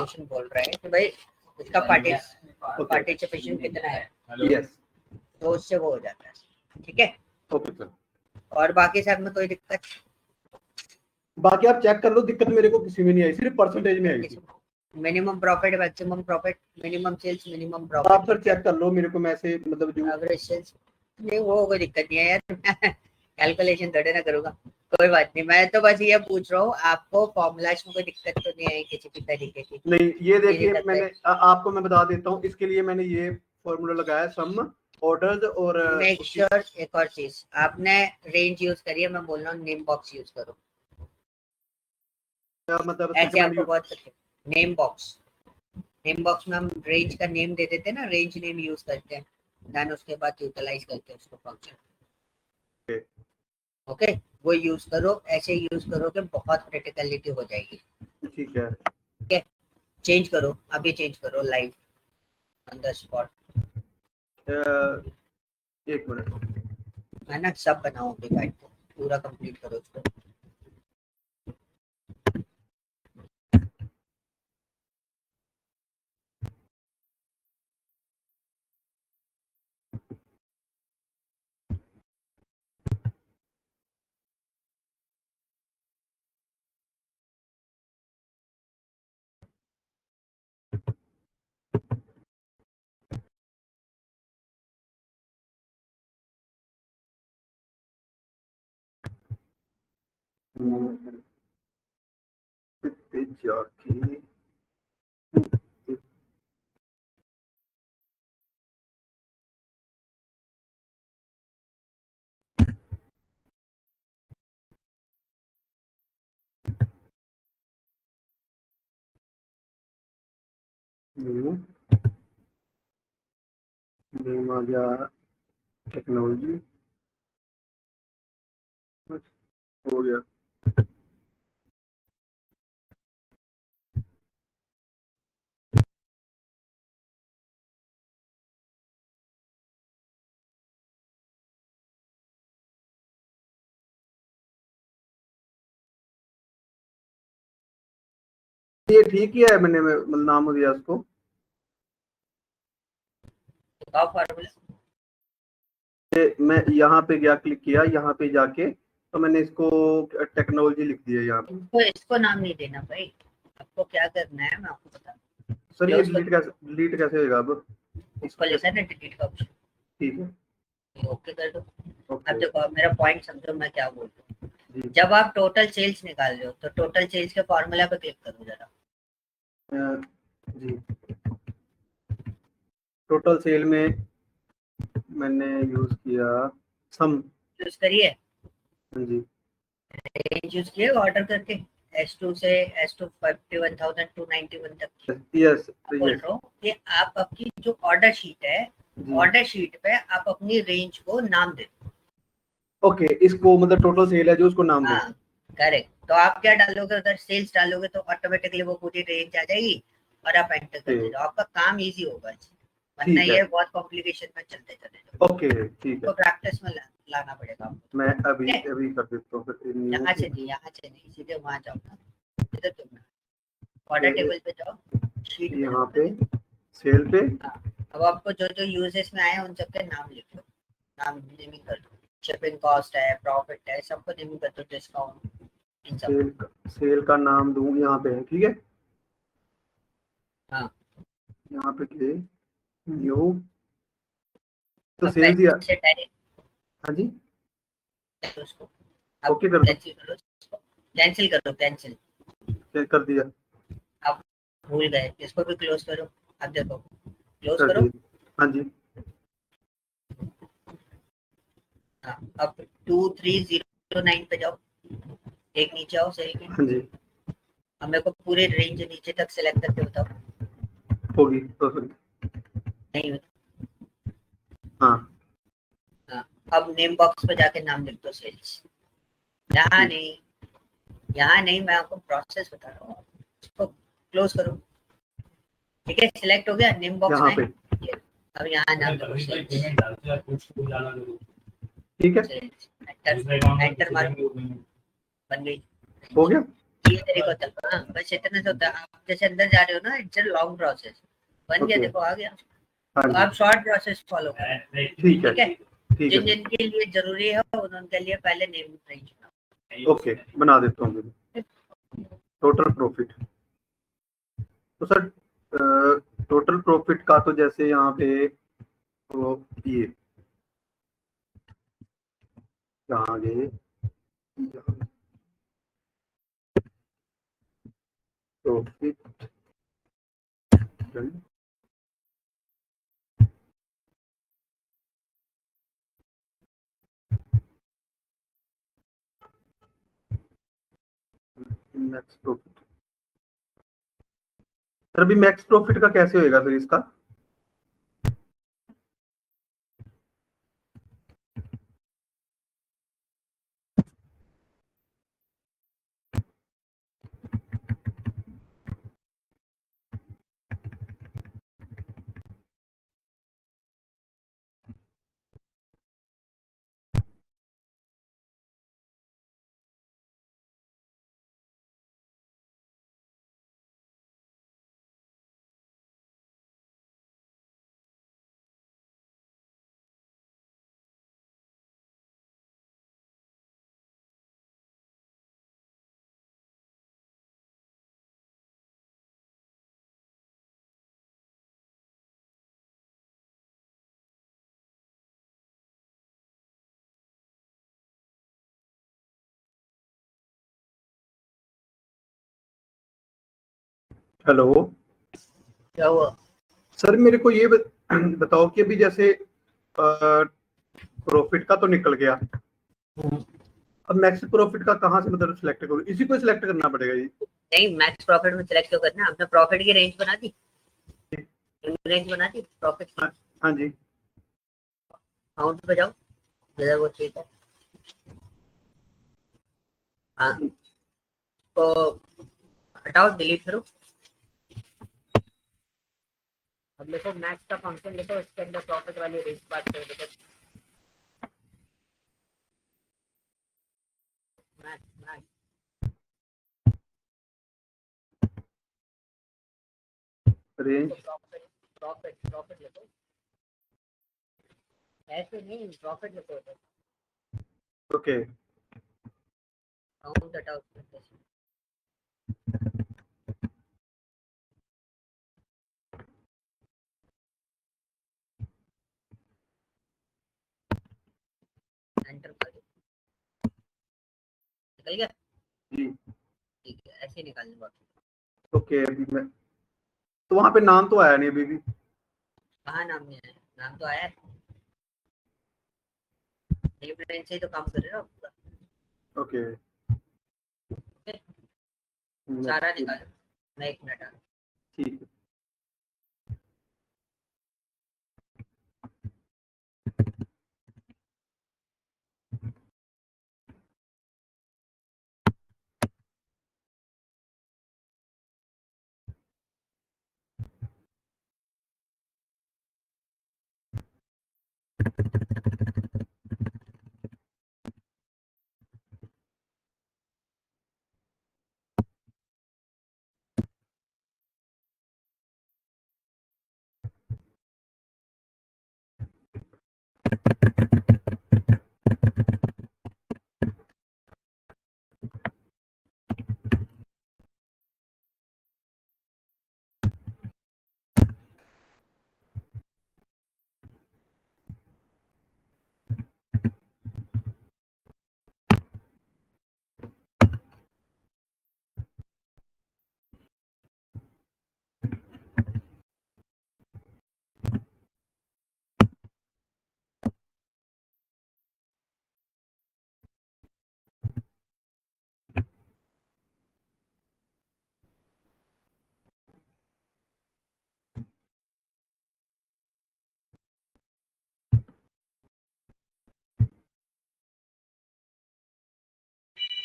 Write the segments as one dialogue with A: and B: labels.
A: Calculation बोल रहा है कि भाई इसका पार्टिसिपेशन कितना है,
B: यस,
A: तो उससे वो हो जाता है। ठीक है,
B: ओके सर।
A: और बाकी सब में कोई दिक्कत?
B: बाकी आप चेक कर लो, दिक्कत मेरे को किसी में नहीं आई, सिर्फ परसेंटेज में आई थी।
A: Minimum profit, maximum profit, minimum sales, minimum
B: आप
A: प्रॉफिट,
B: सर चेक कर लो मेरे को, मैं से मतलब जो
A: एवरेज सेल्स, नहीं वो कोई दिक्कत नहीं है यार। कैलकुलेशन थोड़े ना करूंगा, कोई बात नहीं। मैं तो बस ये पूछ रहा हूँ आपको फॉर्मूलाज में कोई दिक्कत तो नहीं आई किसी भी तरीके की?
B: नहीं, ये देखिए मैंने आपको मैं बता देता हूँ, इसके लिए मैंने ये फॉर्मूला लगाया, सम ऑर्डर्स और
A: मेक श्योर एक और चीज, आपने रेंज यूज करी है, मैं बोल रहा हूँ नेम बॉक्स यूज करो।
B: मतलब
A: ऐसे आपको बहुत नेम बॉक्स में हम रेंज का नेम दे देते हैं ना, रेंज नेम यूज करते हैं, देन उसके बाद यूटिलाइज करते हैं उसको फंक्शन। ओके, वो यूज करो, ऐसे यूज करो कि बहुत क्रिटिकलिटी हो जाएगी।
B: ठीक है,
A: ठीक है, चेंज करो, अभी चेंज करो लाइव ऑन द स्पॉट।
B: एक मिनट,
A: है ना, सब बनाओ गाइड को, पूरा कंप्लीट करो उसको।
B: नेम आ गया टेक्नोलॉजी, हो गया। ये ठीक ही है, मैंने मतलब नाम दिया उसको। मैं यहाँ पे गया, क्लिक किया, यहाँ पे जाके तो मैंने इसको टेक्नोलॉजी लिख दिया यहाँ पे।
A: इसको नाम नहीं देना भाई, आपको क्या करना है मैं आपको बता।
B: सर ये डिलीट कैसे होगा अब?
A: इसको लिखा है ना डिलीट का ऑप्शन,
B: ठीक है,
A: ओके कर दो। अब देखो मेरा पॉइंट समझो मैं क्या बोल रहा हूँ।
B: जी।
A: जब आप टोटल सेल्स निकाल रहे हो तो टोटल सेल्स के फॉर्मूला पे क्लिक करो जरा।
B: जी, टोटल सेल में मैंने यूज किया सम।
A: यूज करिए,
B: जी,
A: रेंज यूज किए ऑर्डर करके S2 से S2 51,291 तक की।
B: यस
A: बोल रहा हूँ कि आप आपकी जो ऑर्डर शीट है, ऑर्डर शीट पे आप अपनी रेंज को नाम दे।
B: ओके, इसको मतलब टोटल सेल है जो उसको नाम दे।
A: हाँ करेक्ट, तो आप क्या डालोगे उधर, सेल्स डालोगे तो ऑटोमेटिकली वो पूरी रेंज आ जाएगी और आप एंटर कर दे, आपका काम इजी होगा। वरना ये बहुत कॉम्प्लिकेशन में चलते चले जाओ।
B: ओके ठीक है,
A: तो प्रैक्टिस में लाना पड़ेगा आपको।
B: मैं अभी कर देता हूँ।
A: यहाँ से नहीं सीधे वहां जाओ ना, सीधे तुम ऑर्डर टेबल पे जाओ, शीट
B: यहाँ पे सेल पे।
A: अब आपको जो जो यूजेस में आए हैं उन सबके नाम लिख लो, नाम नेमिंग कर दो। शिपिंग कॉस्ट है, प्रॉफिट है, सबको नेमिंग कर दो, डिस्काउंट, इन सब।
B: सेल का नाम दूं यहाँ पे, ठीक है।
A: हाँ,
B: यहाँ पे न्यू तो सेल दिया। हाँ जी,
A: उसको
B: ओके कर दो,
A: कैंसिल कर दो, कैंसिल
B: कर दिया।
A: आप भूल गए, इसको भी क्लोज करो। अब देखो क्लोज करो।
B: हाँ जी,
A: हाँ, अब 2309 पे जाओ, एक नीचे आओ सेल के।
B: हाँ जी,
A: अब मेरे को पूरे रेंज नीचे तक सिलेक्ट करके बताओ।
B: होगी तो
A: नहीं,
B: हाँ।
A: हाँ, अब नेम बॉक्स पे जाके नाम लिख दो सेल्स। यहाँ नहीं, मैं आपको प्रोसेस बता रहा हूँ। इसको क्लोज करो, ठीक है, सिलेक्ट हो गया नेम बॉक्स में। अब यहाँ नाम दो सेल्स, ठीक है, एंटर मारो, बन गई,
B: हो गया।
A: ये तरीका होता है। हाँ, बस इतना तो होता है। आप जैसे अंदर जा रहे हो ना, इट्स अ लॉन्ग प्रोसेस। बन गया,
B: Okay.
A: देखो आ गया।
B: हाँ
A: तो
B: जी,
A: आप शॉर्ट प्रोसेस फॉलो करो।
B: ठीक है,
A: ठीक है,
B: ठीक
A: जिन
B: है।
A: जिन के लिए जरूरी है उनके लिए पहले नेम रेंज बनाओ।
B: ओके, बना देता हूँ मैं। टोटल प्रॉफिट, तो सर टोटल प्रॉफिट का तो जैसे यहाँ पे वो ये कहाँ गए, प्रॉफिट मैक्स प्रॉफिट। सर अभी मैक्स प्रॉफिट का कैसे होएगा फिर इसका? हेलो
A: क्या हुआ?
B: सर, मेरे को ये बताओ कि अभी जैसे प्रॉफिट का तो निकल गया, अब मैक्स प्रॉफिट का कहाँ से मतलब सिलेक्ट करूँ? इसी को सिलेक्ट करना पड़ेगा जी?
A: नहीं, मैक्स प्रॉफिट में सिलेक्ट क्यों करना? आपने प्रॉफिट की रेंज बना दी, रेंज बना दी प्रॉफिट की।
B: हाँ जी,
A: काउंट पे जाओ, जैसा वो ठीक है। हाँ, तो हटाओ, डिलीट करो। अब देखो मैक्स का फंक्शन देखो, इसके अंदर प्रॉफिट वाली रेंज बात करो। देखो max max
B: range.
A: Profit profit profit लिखो, ऐसे नहीं, प्रॉफिट लिखो।
B: ओके,
A: काउंट हटाओ उसमें से। एंटर कर दो, निकल गया।
B: जी,
A: ठीक है, ऐसे ही निकालने बात।
B: ओके। अभी मैं तो वहां पे नाम तो आया नहीं अभी भी।
A: कहाँ नाम नहीं आया? नाम तो आया है, नेम रेंज से ही तो काम कर रहे हो आप पूरा।
B: ओके,
A: सारा निकालो, मैं 1 मिनट आ।
B: ठीक है।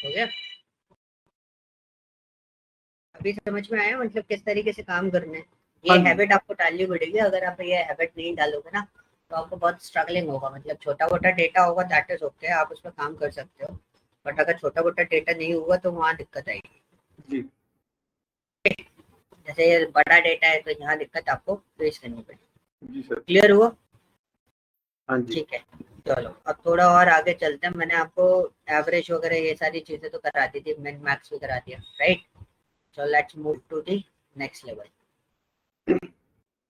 A: हो गया? अभी समझ में आया मतलब किस तरीके से काम करना है? ये
B: हाँ जी,
A: हैबिट आपको डालनी पड़ेगी। अगर आप ये हैबिट नहीं डालोगे ना, तो आपको बहुत स्ट्रगलिंग होगा। मतलब छोटा मोटा डेटा होगा, दैट इज ओके, आप उसमें काम कर सकते हो। बट अगर छोटा मोटा डेटा नहीं होगा तो वहाँ दिक्कत आएगी।
B: जी
A: जैसे ये बड़ा डेटा है तो यहाँ दिक्कत आपको फेस करनी पड़ेगी।
B: जी सर।
A: क्लियर हुआ?
B: हाँ जी।
A: ठीक है, चलो अब थोड़ा और आगे चलते हैं। मैंने आपको एवरेज वगैरह ये सारी चीजें तो करा दी थी, मिन मैक्स भी करा दिया, right? So let's move to the next level.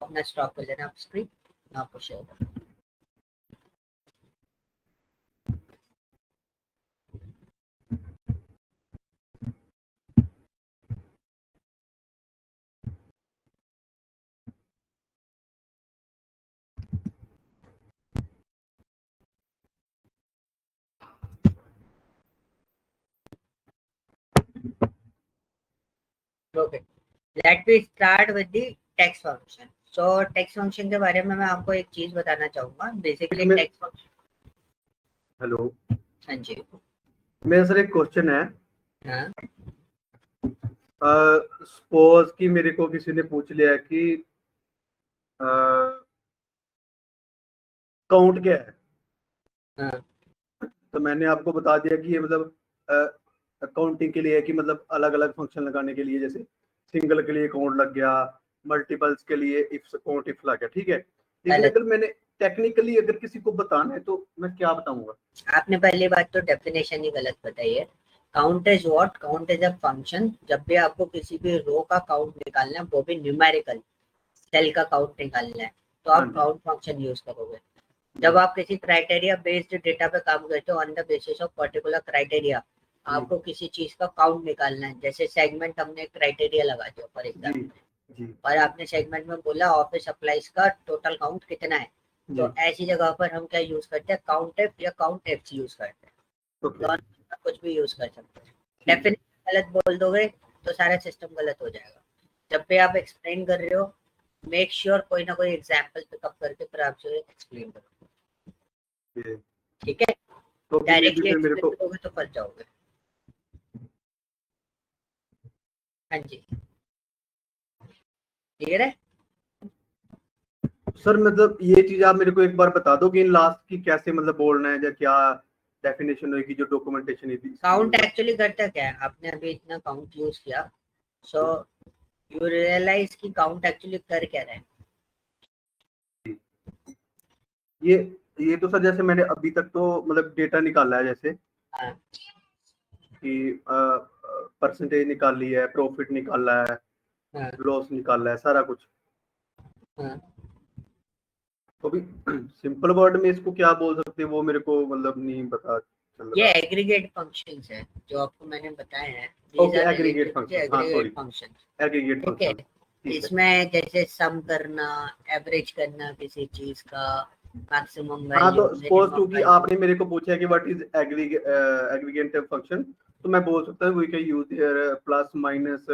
A: अपना स्टॉप कर लेना आप स्क्रीन, मैं आपको शेयर कर। Okay, let me start with the text function. So text function के बारे में मैं आपको एक चीज बताना चाहूंगा। बेसिकली टेक्स्ट फंक्शन,
B: हेलो,
A: हाँ जी,
B: मेरा सर एक क्वेश्चन है।
A: हाँ
B: सपोज कि मेरे को किसी ने पूछ लिया है कि काउंट क्या है,
A: हाँ
B: तो मैंने आपको बता दिया कि ये मतलब काउंटिंग के लिए है कि मतलब अलग अलग फंक्शन लगाने के लिए, जैसे सिंगल के लिए काउंट लग गया, मल्टीपल्स के लिए इफ काउंट इफ लग गया, ठीक है। लेकिन
A: गलत।
B: अगर मैंने टेक्निकली अगर किसी को बताना है तो मैं क्या बताऊंगा?
A: आपने पहली बात तो डेफिनेशन ही गलत बताई है। Count is what? Count is a function. जब भी आपको किसी भी रो का काउंट निकालना है, वो भी न्यूमेरिकल सेल का काउंट निकालना है, तो
B: हाँ
A: आप
B: जी।
A: काउंट फंक्शन यूज करोगे। जब आप किसी क्राइटेरिया बेस्ड डेटा पे काम करते हो, on the basis of particular criteria,
B: जी
A: आपको किसी चीज का काउंट निकालना है। जैसे सेगमेंट, हमने क्राइटेरिया लगा दिया फॉर
B: जी
A: एग्जाम्पल,
B: जी
A: और आपने सेगमेंट में बोला ऑफिस सप्लाईज का टोटल काउंट कितना है,
B: जी।
A: तो ऐसी जगह पर हम क्या यूज करते हैं? काउंट एफ या काउंट एफ यूज करते हैं।
B: ओके,
A: दोनों में कुछ भी यूज कर सकते हैं।
B: ठीक है।
A: डेफिनेशन गलत बोल दोगे तो सारा सिस्टम गलत हो जाएगा। जब भी आप एक्सप्लेन कर रहे हो, मेक श्योर कोई ना कोई एग्जाम्पल पिकअप करके फिर आपसे एक्सप्लेन करो,
B: ये
A: ठीक है?
B: तो अभी मे भी
A: डायरेक्टली
B: फिर मेरे
A: एक्सप्लेन
B: को,
A: करोगे तो फंस जाओगे। हाँ जी, क्लियर है?
B: सर मतलब ये चीज आप मेरे को एक बार बता दो कि इन लास्ट की कैसे मतलब बोलना है या क्या डेफिनेशन होगी जो डॉक्यूमेंटेशन है इसकी
A: काउंट
B: मतलब।
A: एक्चुअली करता क्या है? आपने अभी इतना काउंट यूज किया, सो यू रियलाइज कि काउंट एक्चुअली कर क्या रहा है।
B: ये ये तो सर जैसे मैंने अभी तक तो मतलब डेटा निकाला है, जैसे
A: हाँ
B: कि परसेंटेज निकाली है, प्रॉफिट निकाला है,
A: हाँ
B: लॉस निकाला है, सारा कुछ।
A: हाँ।
B: तो अभी सिंपल वर्ड में इसको क्या बोल सकते हैं वो मेरे को मतलब नहीं पता चल
A: ये
B: रहा।
A: एग्रीगेट फंक्शंस है जो आपको मैंने बताए हैं। These
B: okay,
A: are
B: aggregate
A: related to
B: function, हाँ
A: एग्रीगेट
B: सॉरी,
A: फंक्शंस,
B: एग्रीगेट
A: ठीक है?
B: फंक्शन, ठीक है।
A: इसमें जैसे सम करना, एवरेज करना किसी चीज का, मैक्सिमम
B: हाँ
A: वैल्यू,
B: तो सपोज टू
A: मिनिमम
B: कि
A: वैल्यू।
B: आपने मेरे को पूछा है कि व्हाट इज एग्रीगेट फंक्शन, तो मैं बोल सकता हूँ we can use there plus minus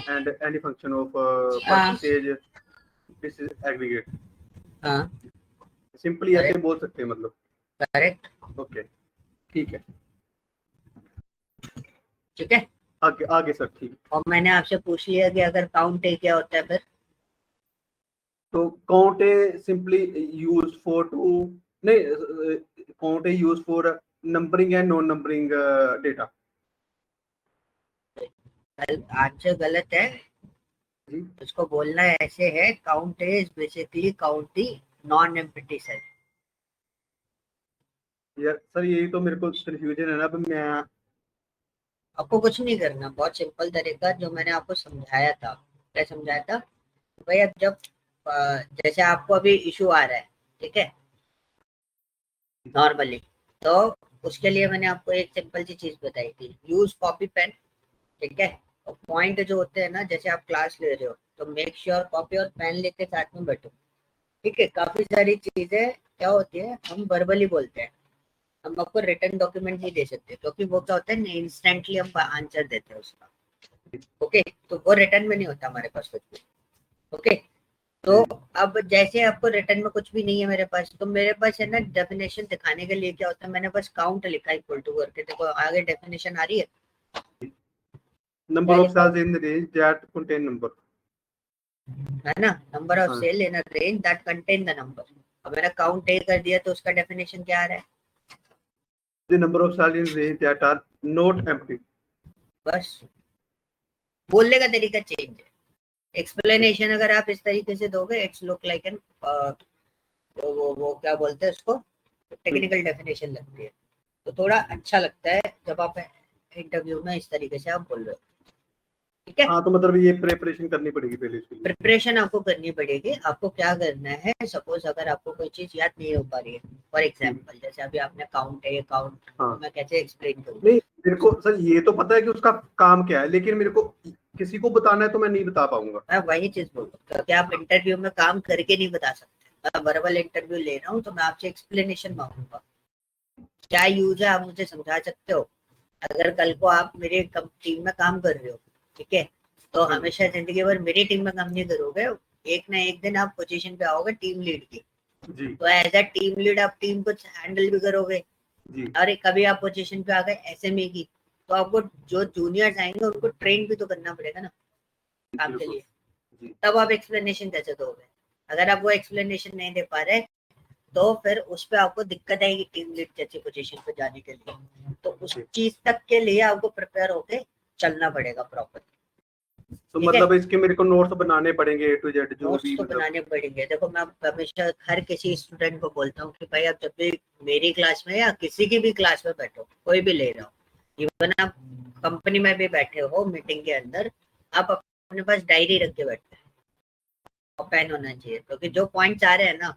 B: and any function of
A: हाँ
B: परसेंटेज, दिस इज एग्रीगेट।
A: हाँ,
B: सिंपली ऐसे
A: करेक्ट
B: बोल सकते हैं मतलब।
A: करेक्ट,
B: ओके, ठीक है।
A: ठीक है।
B: आगे आगे सर, ठीक।
A: और मैंने आपसे पूछ लिया कि अगर काउंट है क्या होता है फिर?
B: तो काउंट है सिंपली यूज फॉर टू, नहीं, काउंट है use for numbering and non numbering data.
A: Answer गलत है।
B: जी
A: उसको बोलना ऐसे है, count is basically count the non empty cell.
B: यार सर यही तो मेरे को कंफ्यूजन है ना, अब मैं।
A: आपको कुछ नहीं करना, बहुत सिंपल तरीका जो मैंने आपको समझाया था। क्या समझाया था भाई? अब जब जैसे आपको अभी इशू आ रहा है, ठीक है, नॉर्मली, तो उसके लिए मैंने आपको एक सिंपल सी चीज बताई थी, यूज कॉपी पेन, ठीक है? और पॉइंट जो होते हैं ना, जैसे आप क्लास ले रहे हो तो मेक श्योर कॉपी और पेन लेके साथ में बैठो, ठीक है? काफी सारी चीजें क्या होती है, हम वर्बली बोलते हैं, हम आपको रिटर्न डॉक्यूमेंट नहीं दे सकते, क्योंकि वो क्या होता है, इंस्टेंटली हम आंसर देते हैं उसका। ओके, तो वो रिटर्न में नहीं होता हमारे पास कुछ भी। ओके, तो
B: जी
A: अब जैसे आपको रिटर्न में कुछ भी नहीं है मेरे पास, तो मेरे पास है ना डेफिनेशन दिखाने के लिए क्या होता है, मैंने बस काउंट लिखा इक्वल टू करके, देखो आगे डेफिनेशन आ रही है।
B: नंबर
A: क्या
B: ऑफ
A: लिखा
B: सेल्स
A: हुआ
B: in the range that contain number.
A: है ना? नंबर ऑफ
B: हाँ,
A: cell in a range that contain the number. अब मैंने काउंट ए कर दिया तो उसका डेफिनेशन क्या आ रहा है?
B: The number of cells in range that are not empty.
A: बस, बोलने का तरीका चेंज है। एक्सप्लेनेशन अगर आप इस तरीके से दोगे, इट्स लुक लाइक एन वो क्या बोलते हैं उसको, टेक्निकल डेफिनेशन लगती है, तो थोड़ा अच्छा लगता है जब आप इंटरव्यू में इस तरीके से आप बोल रहे हो। ठीक है,
B: हाँ, तो मतलब ये प्रिपरेशन करनी पड़ेगी पहले इसके लिए।
A: प्रिपरेशन आपको करनी पड़ेगी। आपको क्या करना है, सपोज अगर आपको कोई चीज याद नहीं हो पा रही है, फॉर एग्जाम्पल जैसे अभी आपने काउंट है, काउंट
B: हाँ,
A: मैं कैसे एक्सप्लेन करूँ।
B: नहीं मेरे को सर ये तो पता है कि उसका काम क्या है, लेकिन मेरे को किसी को बताना है तो मैं नहीं बता पाऊंगा।
A: मैं वही चीज बोल रहा हूँ, क्योंकि आप इंटरव्यू में काम करके नहीं बता सकते। मैं वर्बल इंटरव्यू ले रहा हूँ तो मैं आपसे एक्सप्लेनेशन मांगूंगा, क्या यूज है आप मुझे समझा सकते हो। अगर कल को आप मेरे टीम में काम कर रहे हो, ठीक है, तो हमेशा जिंदगी भर मेरी टीम में काम नहीं करोगे, एक ना एक दिन आप पोजीशन पे आओगे टीम लीड की,
B: जी
A: तो एज अ टीम लीड आप टीम को हैंडल भी करोगे।
B: जी
A: और कभी आप पोजीशन पे आ गए एसएमई की, तो आपको जो जूनियर्स आएंगे उनको ट्रेन भी तो करना पड़ेगा ना काम के
B: बिल्कुल
A: लिए,
B: जी।
A: तब आप एक्सप्लेनेशन कैसे दोगे। अगर आप वो एक्सप्लेनेशन नहीं दे पा रहे, तो फिर उस पर आपको दिक्कत आएगी टीम लीड जैसी पोजीशन पे जाने के लिए। तो उस चीज तक के लिए आपको प्रिपेयर होके चलना पड़ेगा प्रॉपर।
B: तो
A: ठीक है,
B: मतलब इसके मेरे को नोट्स बनाने पड़ेंगे A to Z जो
A: नोट्स
B: भी
A: तो
B: मतलब।
A: बनाने पड़ेंगे। देखो मैं हमेशा हर किसी स्टूडेंट को बोलता हूँ कि भाई आप जब भी मेरी क्लास में या किसी की भी क्लास में बैठो, कोई भी ले रहा हो, इवन आप कंपनी में भी बैठे हो मीटिंग के अंदर, आप अपने पास डायरी रख के बैठते हैं और पेन होना चाहिए, क्योंकि जो पॉइंट्स आ रहे हैं ना,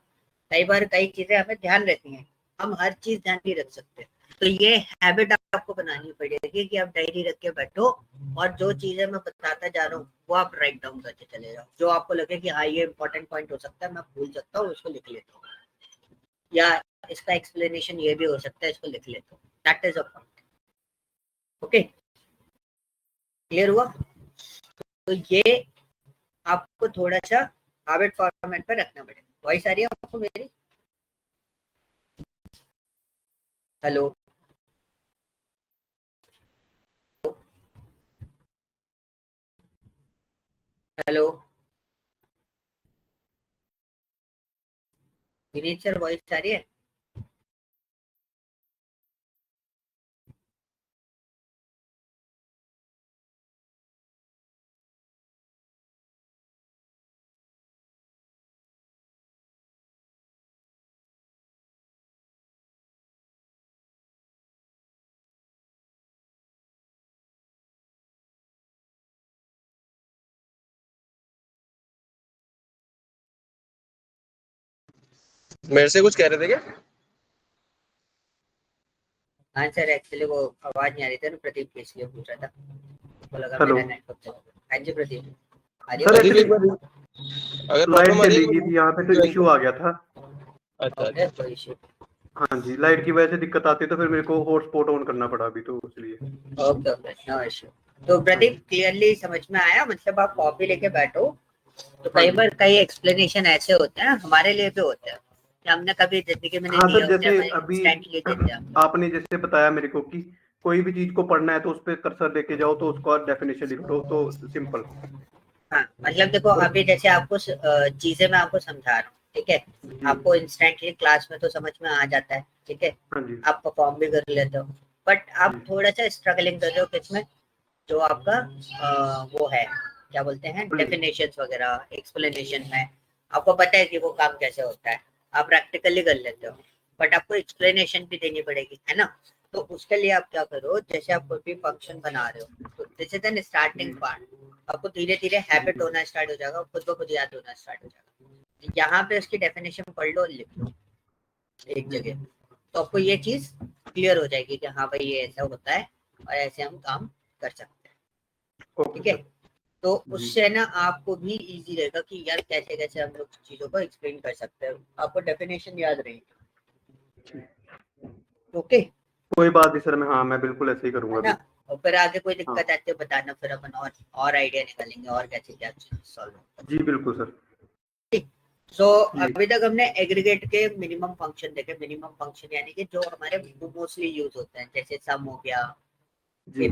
A: कई बार कई चीजें हमें ध्यान रहती हैं, हम हर चीज ध्यान नहीं रख सकते। तो ये हैबिट आपको बनानी पड़ेगी कि आप डायरी रख के बैठो, और जो चीजें मैं बताता जा रहा हूँ वो आप राइट डाउन करके चले जाओ। जो आपको लगे कि हाँ ये इंपॉर्टेंट पॉइंट हो सकता है, मैं भूल सकता हूँ, उसको लिख लेता हूँ, या इसका एक्सप्लेनेशन ये भी हो सकता है, इसको लिख लेता हूँ। That is a point. Okay, clear हुआ। तो ये आपको थोड़ा सा हैबिट फॉर्मेट पे रखना पड़ेगा। वॉइस आ रही है आपको मेरी? Hello hello, Vineet sir voice आ रही है?
C: मेरे से कुछ कह रहे थे क्या?
A: हाँ सर, एक्चुअली वो आवाज नहीं आ रही थी ना, प्रदीप के, इसलिए पूछ रहा था, तो लगा
B: हेलो
A: मेरा नेटवर्क चला गया। हाँ जी प्रदीप, आ रही
B: सर,
A: आवाज?
C: प्रदीप एक
B: एक्चुअली
C: बार अगर
B: लाइट
C: प्रॉब्लम आ रही
B: चली
C: है
B: गई थी यहाँ पे, तो इश्यू आ गया था।
C: अच्छा
A: ओके,
C: अच्छा।
A: कोई इशू।
B: हाँ जी, लाइट की वजह से दिक्कत आती है, तो फिर मेरे को हॉटस्पॉट ऑन करना पड़ा अभी, तो इसलिए।
A: Okay okay, no issue. तो
B: हाँ जी।
A: प्रदीप क्लियरली समझ में आया, मतलब आप कॉपी लेके बैठो। तो
B: हाँ
A: कई
B: जी।
A: बार कई एक्सप्लेनेशन ऐसे होते हैं, हमारे लिए भी होते हैं, कि हमने कभी जिंदगी में नहीं
B: हाँ
A: दिए
B: सर,
A: होते,
B: जैसे
A: हमें
B: अभी
A: इंस्टेंटली देते हैं हम लोग।
B: आपने जैसे बताया मेरे को कि कोई भी चीज को पढ़ना है तो उस पर कर्सर लेके जाओ, तो उसका डेफिनेशन लिख दो, तो सिंपल।
A: हाँ मतलब देखो,
B: और
A: अभी जैसे आपको चीजें मैं आपको समझा रहा हूँ, ठीक है,
B: जी।
A: आपको इंस्टेंटली क्लास में तो समझ में आ जाता है, ठीक है,
B: हाँ जी।
A: आप परफॉर्म भी कर लेते हो, बट आप
B: जी
A: थोड़ा सा स्ट्रगलिंग कर रहे हो किसमें, जो आपका वो है, क्या बोलते हैं,
B: बोलिए।
A: डेफिनेशंस वगैरह एक्सप्लेनेशन में। आपको पता है कि वो काम कैसे होता है, आप प्रैक्टिकली कर लेते हो, बट आपको एक्सप्लेनेशन भी देनी पड़ेगी, है ना। तो उसके लिए आप क्या करो, जैसे आप कोई भी फंक्शन बना रहे हो, तो this is an starting part. आपको धीरे धीरे हैबिट होना स्टार्ट हो जाएगा, खुद ब खुद याद होना स्टार्ट हो जाएगा। यहाँ पे उसकी डेफिनेशन पढ़ लो और लिख लो एक जगह, तो आपको ये चीज क्लियर हो जाएगी कि हाँ भाई ये ऐसा होता है और ऐसे हम काम कर सकते हैं।
B: ओके
A: ठीक है,
B: सर।
A: तो
B: जी
A: उससे ना आपको भी इजी रहेगा कि यार कैसे कैसे हम लोग चीजों को एक्सप्लेन कर सकते हैं, आपको डेफिनेशन याद रहेगी। ओके,
B: कोई बात नहीं सर, मैं हाँ मैं बिल्कुल ऐसे ही करूंगा
A: है ना।
B: अभी।
A: और फिर आगे कोई
B: हाँ
A: दिक्कत आती है बताना, फिर अपन और आइडिया निकालेंगे और कैसे क्या सॉल्व।
B: जी बिल्कुल सर।
A: सो
B: जी
A: अभी तक हमने एग्रीगेट के मिनिमम फंक्शन देखे। मिनिमम फंक्शन यानी कि जो हमारे मोस्टली यूज होते हैं, जैसे सम हो गया,
B: जी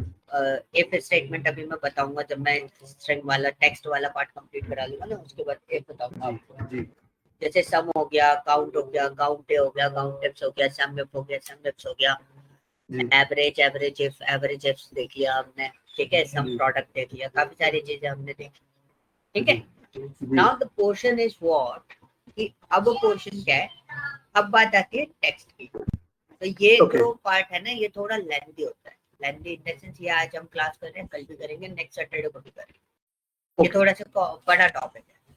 A: इफ स्टेटमेंट अभी मैं बताऊंगा, जब मैं स्ट्रिंग वाला टेक्स्ट वाला पार्ट कंप्लीट करा लूंगा ना, उसके बाद इफ बताऊंगा
B: जी
A: आपको।
B: जी
A: जैसे सम हो गया, काउंट हो गया, काउंट हो गया, काउंट हो गया, सम हो गया, सम हो गया,
B: जी
A: एवरेज, एवरेज इफ देख लिया हमने, ठीक है, सम प्रोडक्ट देख लिया, काफी सारी चीजें हमने देखी, ठीक है।
B: जी
A: now the portion is what, कि अब पोर्शन क्या है, अब बात आती है टेक्स्ट की। तो ये
B: Okay.
A: जो पार्ट है ना, ये थोड़ा लेंथी होता है। लेंथी इन द सेंस, ये आज हम क्लास कर रहे हैं, कल भी करेंगे, नेक्स्ट सैटरडे को भी करेंगे। ये
B: Okay.
A: थोड़ा सा बड़ा टॉपिक है।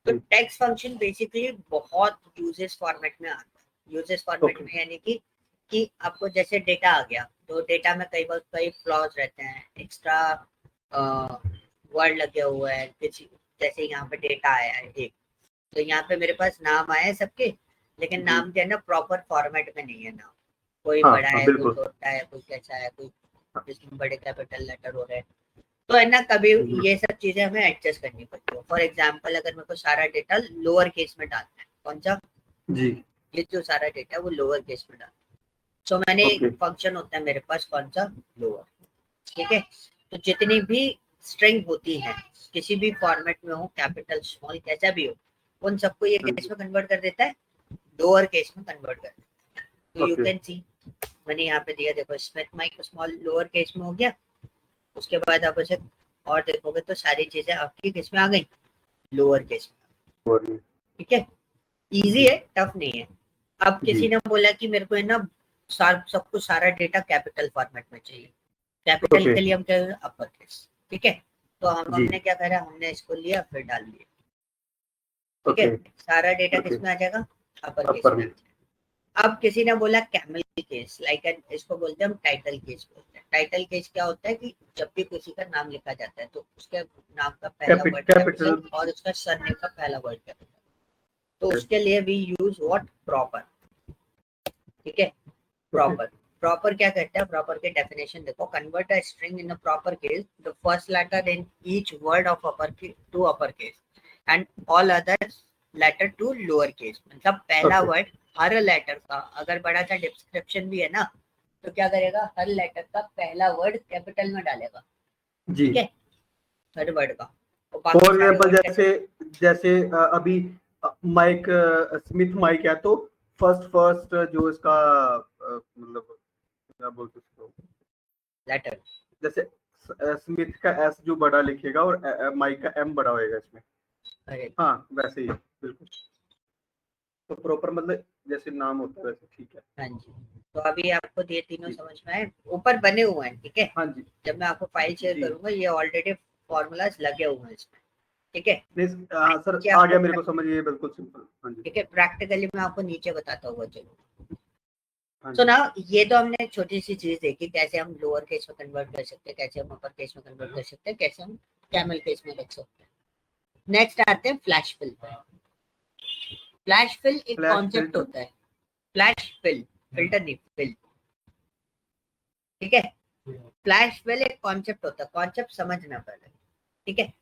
A: तो
B: जी।
A: टेक्स्ट फंक्शन बेसिकली बहुत यूजेस फॉर्मेट में आता है। Uses format
B: Okay.
A: में यानी कि आपको जैसे डेटा आ गया, तो डेटा में कई बार कई फ्लॉज रहते हैं, एक्स्ट्रा वर्ड लगे हुए हैं किसी, जैसे यहाँ पे डेटा आया है एक, तो यहाँ पे मेरे पास नाम आए हैं सबके, लेकिन
B: जी।
A: नाम जो है ना प्रॉपर फॉर्मेट में नहीं है नाम। कोई
B: हाँ,
A: बड़ा
B: हाँ,
A: है, कोई
B: बिल्कुल।
A: छोटा है, कोई कैसा है, कोई जिसमें बड़े कैपिटल लेटर हो रहे हैं, तो है ना कभी ये सब चीजें हमें एडजस्ट करनी पड़ती है। फॉर एग्जाम्पल, अगर मेरे को सारा डेटा लोअर केस में डालना है, कौन सा,
B: जी।
A: ये जो सारा डेटा है वो लोअर केस में डालना है, तो मैंने एक
B: Okay.
A: फंक्शन होता है मेरे पास, कौन सा, लोअर, ठीक है। तो जितनी भी स्ट्रिंग होती है किसी भी फॉर्मेट में हो, कैपिटल स्मॉल कैसा भी हो, उन सबको ये केस में कन्वर्ट कर देता है, लोअर केस में कन्वर्ट कर देता है। तो यू
B: Okay.
A: कैन सी, मैंने यहाँ पे दिया, देखो Smith Mike small lower case में हो गया, उसके बाद आप उसे और देखोगे तो सारी चीजें आपकी किस में आ गई, लोअर केस में,
B: और ये-
A: ठीक है। इजी है, टफ नहीं है। अब
B: जी।
A: किसी ने बोला कि मेरे को है ना सब कुछ सारा डेटा कैपिटल फॉर्मेट में चाहिए, कैपिटल
B: Okay.
A: के लिए हम क्या अपर केस, ठीक है। तो
B: जी।
A: हमने क्या करा, हमने इसको लिया फिर डाल दिया, ठीक है।
B: Okay.
A: सारा डेटा
B: Okay.
A: किस में आ जाएगा, अपर केस
B: अपर
A: में।
B: में।
A: अब किसी ने बोला कैमल केस, लाइक इसको बोलते हैं हम टाइटल केस बोलते हैं। टाइटल केस क्या होता है कि जब भी किसी का नाम लिखा जाता है तो उसके नाम का पहला वर्ड
B: कैपिटल।
A: कैपिटल और उसका सरनेम का पहला वर्ड कैपिटल, तो उसके लिए वी यूज व्हाट, प्रॉपर, ठीक है। प्रॉपर, प्रॉपर क्या कहता है, प्रॉपर के डेफिनेशन देखो, convert a string in a proper case, the first letter in each word of upper to upper case and all other letter to lower case. मतलब पहला word हर letter का अगर बड़ा सा डिस्क्रिप्शन भी है ना, तो क्या करेगा, हर लेटर का पहला वर्ड कैपिटल में डालेगा,
B: जी।
A: ठीक है, हर वर्ड का। और बाकी
B: फॉर
A: सारे
B: एग्जाम्पल,
A: वर्ड
B: जैसे जैसे अभी माइक स्मिथ माइक है, तो फर्स्ट जो इसका मतलब क्या बोलते हैं उसको,
A: लेटर,
B: जैसे स्मिथ का एस जो बड़ा लिखेगा और माइक का एम बड़ा होएगा इसमें।
A: अरे
B: हाँ, वैसे ही बिल्कुल। तो प्रॉपर मतलब जैसे नाम होता है वैसे, ठीक है।
A: हाँ जी। तो अभी आपको ये तीनों समझ में आए, ऊपर बने हुए हैं, ठीक है।
B: हाँ जी।
A: जब मैं आपको फाइल शेयर
B: जी।
A: करूंगा, ये ऑलरेडी फॉर्मूलाज लगे हुए हैं इसमें, ठीक है।
B: नहीं, हाँ सर,
A: नीचे
B: आ गया
A: आपको,
B: मेरे को समझ, ये बिल्कुल सिंपल। हाँ जी।
A: ठीक है, प्रैक्टिकली मैं आपको नीचे बताता हुआ चलो।
B: हाँ
A: तो
B: जी।
A: ना ये तो हमने एक छोटी सी चीज देखी, कैसे हम लोअर केस में कन्वर्ट कर सकते हैं, कैसे हम अपर केस में कन्वर्ट कर सकते हैं, कैसे हम कैमल केस में रख सकते हैं। नेक्स्ट आते हैं फ्लैश फिल। फ्लैश फिल एक
B: फ्लैश
A: कॉन्सेप्ट
B: फिल्टर।
A: होता है, फ्लैश फिल, फिल्टर नहीं, फिल, ठीक है। फ्लैश फिल एक कॉन्सेप्ट होता है, कॉन्सेप्ट समझना पहले, ठीक है।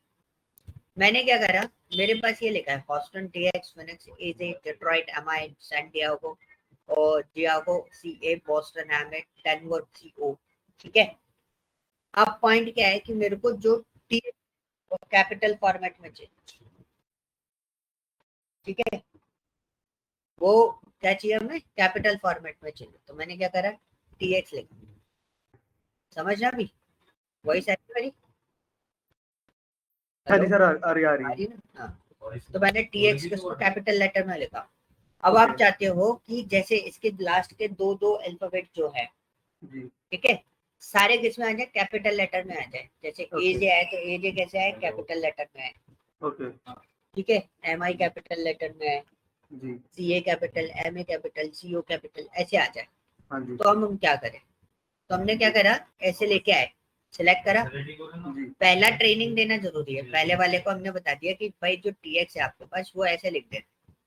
A: मैंने क्या करा, मेरे पास ये लिखा है Houston TX Phoenix AZ Detroit MI San Diego और डिएगो सीए बोस्टन हैमेट डेनवर सीओ, ठीक है। अब पॉइंट क्या है कि मेरे को जो टी कैपिटल फॉर्मेट में चाहिए, ठीक है, वो क्या चाहिए हमें, कैपिटल फॉर्मेट में चाहिए। तो मैंने क्या करा, टीएक्स लिखा, समझना भी, वही सारी,
B: हाँ जी
A: हेलो,
B: सर, आ रही आ रही
A: आ
B: है।
A: रही है ना, हाँ। तो मैंने टीएक्स को कैपिटल लेटर में लिखा। अब आप चाहते हो कि जैसे इसके लास्ट के दो दो अल्फाबेट जो है,
B: जी।
A: ठीक है, सारे किस में आ जाए, कैपिटल लेटर में आ जाए। जैसे ए जे आए तो ए जे कैसे आए, कैपिटल लेटर में आए,
B: ओके।
A: ठीक है। एम आई कैपिटल लेटर में आए,
B: जी।
A: C A capital, M A capital, C O capital, ऐसे आ जाए।
B: हाँ जी।
A: तो हम क्या करें, तो हमने क्या करा, ऐसे लेके आए, सिलेक्ट करा।
B: जी।
A: पहला ट्रेनिंग देना जरूरी है, पहले वाले को हमने बता दिया कि भाई जो टीएक्स है आपके पास वो ऐसे लिख दे,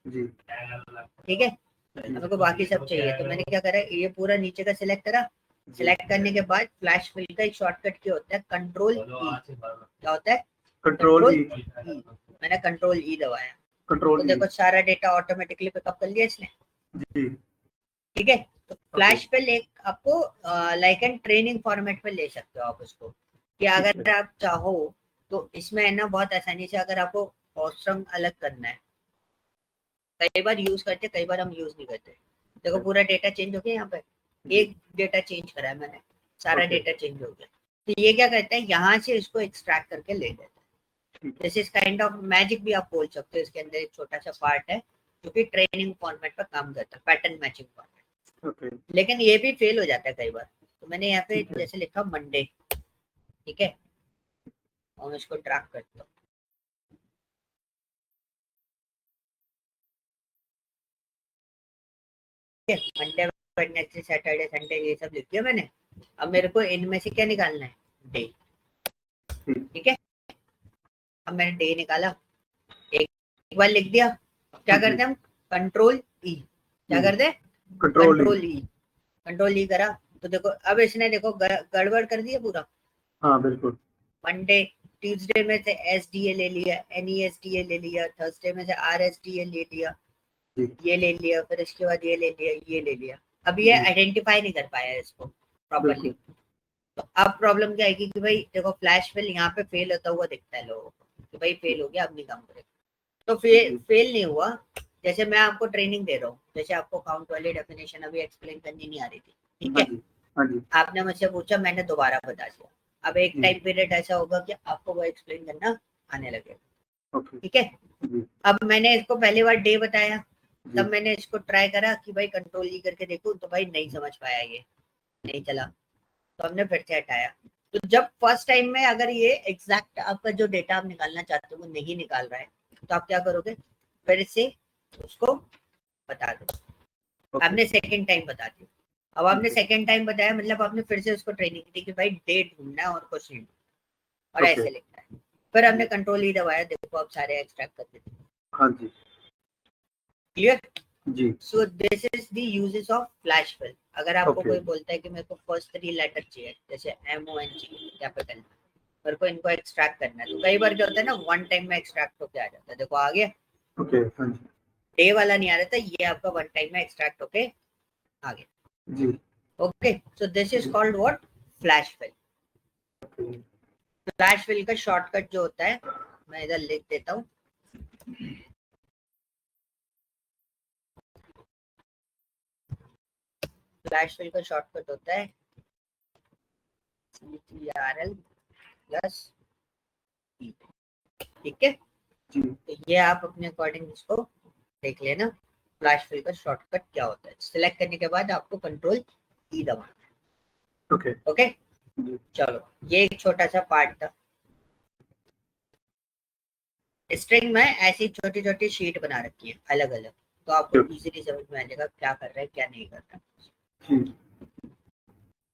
B: जी।
A: ठीक है। हमें को बाकी सब चाहिए, तो मैंने क्या करा, ये पूरा नीचे का सिलेक्ट करा। सिलेक्ट करने के बाद फ्लैश फिल का एक शॉर्टकट क्या होता है, कंट्रोल ई, क्या होता है,
B: कंट्रोल ई।
A: मैंने कंट्रोल ई दबाया,
B: कंट्रोल
A: तो
B: ई।
A: देखो सारा डेटा ऑटोमेटिकली पिकअप कर लिया इसने,
B: जी।
A: ठीक है। तो फ्लैश फिल एक आपको लाइक एन ट्रेनिंग फॉर्मेट में ले सकते हो आप उसको, कि अगर आप चाहो तो इसमें है ना बहुत आसानी से, अगर आपको ऑस्ट्रम अलग करना है, कई बार यूज करते, कई बार हम यूज नहीं करते। देखो पूरा डेटा चेंज हो गया, यहाँ पे एक डेटा चेंज करा है मैंने, सारा डेटा चेंज हो गया, तो ये क्या करता है, यहाँ से इसको एक्सट्रैक्ट करके ले लेता है।
B: ठीक
A: this is kind of magic भी आप बोल सकते हो। इसके अंदर एक छोटा सा पार्ट है जो कि ट्रेनिंग फॉर्मेट पर काम करता है, पैटर्न मैचिंग फॉर्मेट।
B: ओके
A: लेकिन ये भी फेल हो जाता है कई बार। तो मैंने यहाँ पे
B: ठीक है।
A: जैसे लिखा मंडे, ठीक है, और मैं इसको ट्रैक करता हूँ। मंडे, वेडनेसडे, सैटरडे, संडे, ये सब लिख दिया मैंने। अब मेरे को इनमें से क्या निकालना है, डे। ठीक है, अब मैंने डे निकाला, एक बार लिख दिया। अब क्या करते हैं हम, कंट्रोल ई। क्या करते हैं,
B: कंट्रोल
A: कंट्रोल ई करा। तो देखो अब इसने देखो गड़बड़ कर दिया पूरा।
B: हाँ बिल्कुल।
A: मंडे, ट्यूसडे में से एसडीए ले लिया, एनईएसडीए ले लिया, थर्सडे में से आरएसडीए ले लिया,
B: जी
A: ये ले लिया, फिर इसके बाद ये ले लिया, ये ले लिया। अब ये आइडेंटिफाई नहीं कर पाया इसको प्रॉपर्ली। तो अब प्रॉब्लम क्या आएगी कि भाई देखो फ्लैश फिल यहाँ पे फेल होता हुआ दिखता है लोगों को कि भाई फेल हो गया, अब नहीं काम करेगा। तो फेल नहीं हुआ। जैसे मैं आपको ट्रेनिंग दे रहा हूँ, जैसे आपको काउंट वाली डेफिनेशन अभी एक्सप्लेन करनी नहीं आ रही थी, ठीक है,
B: हाँ जी
A: आपने मुझसे पूछा, मैंने दोबारा बता दिया। अब एक टाइम पीरियड ऐसा होगा कि आपको वो एक्सप्लेन करना आने लगेगा,
B: ओके
A: ठीक है।
B: जी
A: अब मैंने इसको पहली बार डे बताया,
B: जी
A: तब मैंने इसको ट्राई करा कि भाई कंट्रोल ई करके देखूं, तो भाई नहीं समझ पाया, ये नहीं चला, तो हमने फिर से हटाया। तो जब फर्स्ट टाइम में अगर ये एग्जैक्ट आपका जो डेटा आप निकालना चाहते हो वो नहीं निकाल रहा है, तो आप क्या करोगे, फिर से उसको बता दो। आपने सेकंड टाइम बता दिया। अब आपने सेकंड टाइम बताया, मतलब आपने फिर से उसको ट्रेनिंग दी कि भाई डेट ढूंढना है और कुछ नहीं, और ऐसे लिखना है। फिर हमने कंट्रोल ही दबाया, देखो अब सारे एक्सट्रैक्ट कर देते।
B: हाँ जी
A: क्लियर।
B: जी
A: so this is the uses of flash fill. अगर आपको
B: Okay.
A: कोई बोलता है कि मेरे को फर्स्ट 3 लेटर चाहिए, जैसे MONG कैपिटल, मेरे को इनको एक्सट्रैक्ट करना है, तो कई बार क्या होता है ना, वन टाइम में एक्सट्रैक्ट होके आ जाता है। देखो आ गया,
B: ओके हाँ जी
A: डे वाला नहीं आ रहा था, ये आपका वन टाइम में एक्सट्रैक्ट होके आ गया।
B: जी
A: okay, so this is called what, flash fill.
B: Okay
A: flash fill का शॉर्टकट जो होता है, मैं इधर लिख देता हूँ। फ्लैश फिल का शॉर्टकट होता है CTRL प्लस E, ठीक है।
B: जी
A: तो ये आप अपने अकॉर्डिंग इसको देख लेना, फ्लैश फिल का शॉर्टकट क्या होता है। सिलेक्ट करने के बाद आपको कंट्रोल ई दबाना है।
B: ओके
A: ओके,
B: जी
A: चलो, ये एक छोटा सा पार्ट था। स्ट्रिंग में ऐसी छोटी छोटी शीट बना रखी है अलग अलग, तो आपको इजीली समझ में आ जाएगा क्या कर रहा है क्या नहीं कर रहा है।
B: जी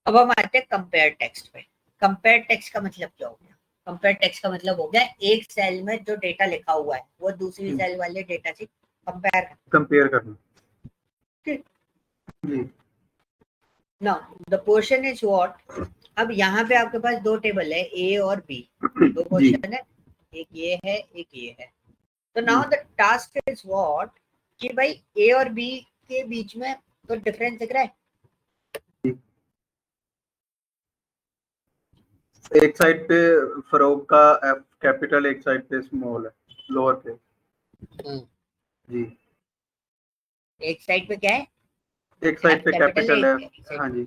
A: अब हम आते हैं कंपेयर टेक्स्ट पे। कंपेयर टेक्स्ट का मतलब क्या हो गया, कंपेयर टेक्स्ट का मतलब हो गया एक सेल में जो डेटा लिखा हुआ है वो दूसरी सेल वाले डेटा से
B: कंपेयर करना जी
A: now the question is what. अब यहाँ पे आपके पास दो टेबल है, ए और बी, दो
B: जी
A: क्वेश्चन है, एक ये है एक ये है। तो now the task is what कि भाई ए और बी के बीच में तो डिफरेंस दिख रहा है।
B: एक साइड पे फरोग का एफ कैपिटल, एक साइड पे स्मॉल है लोअर पे जी।
A: एक साइड पे क्या है,
B: एक साइड पे
A: कैपिटल है,
B: कैपिटल है
A: एक साइड
B: हाँ
A: पे,
B: जी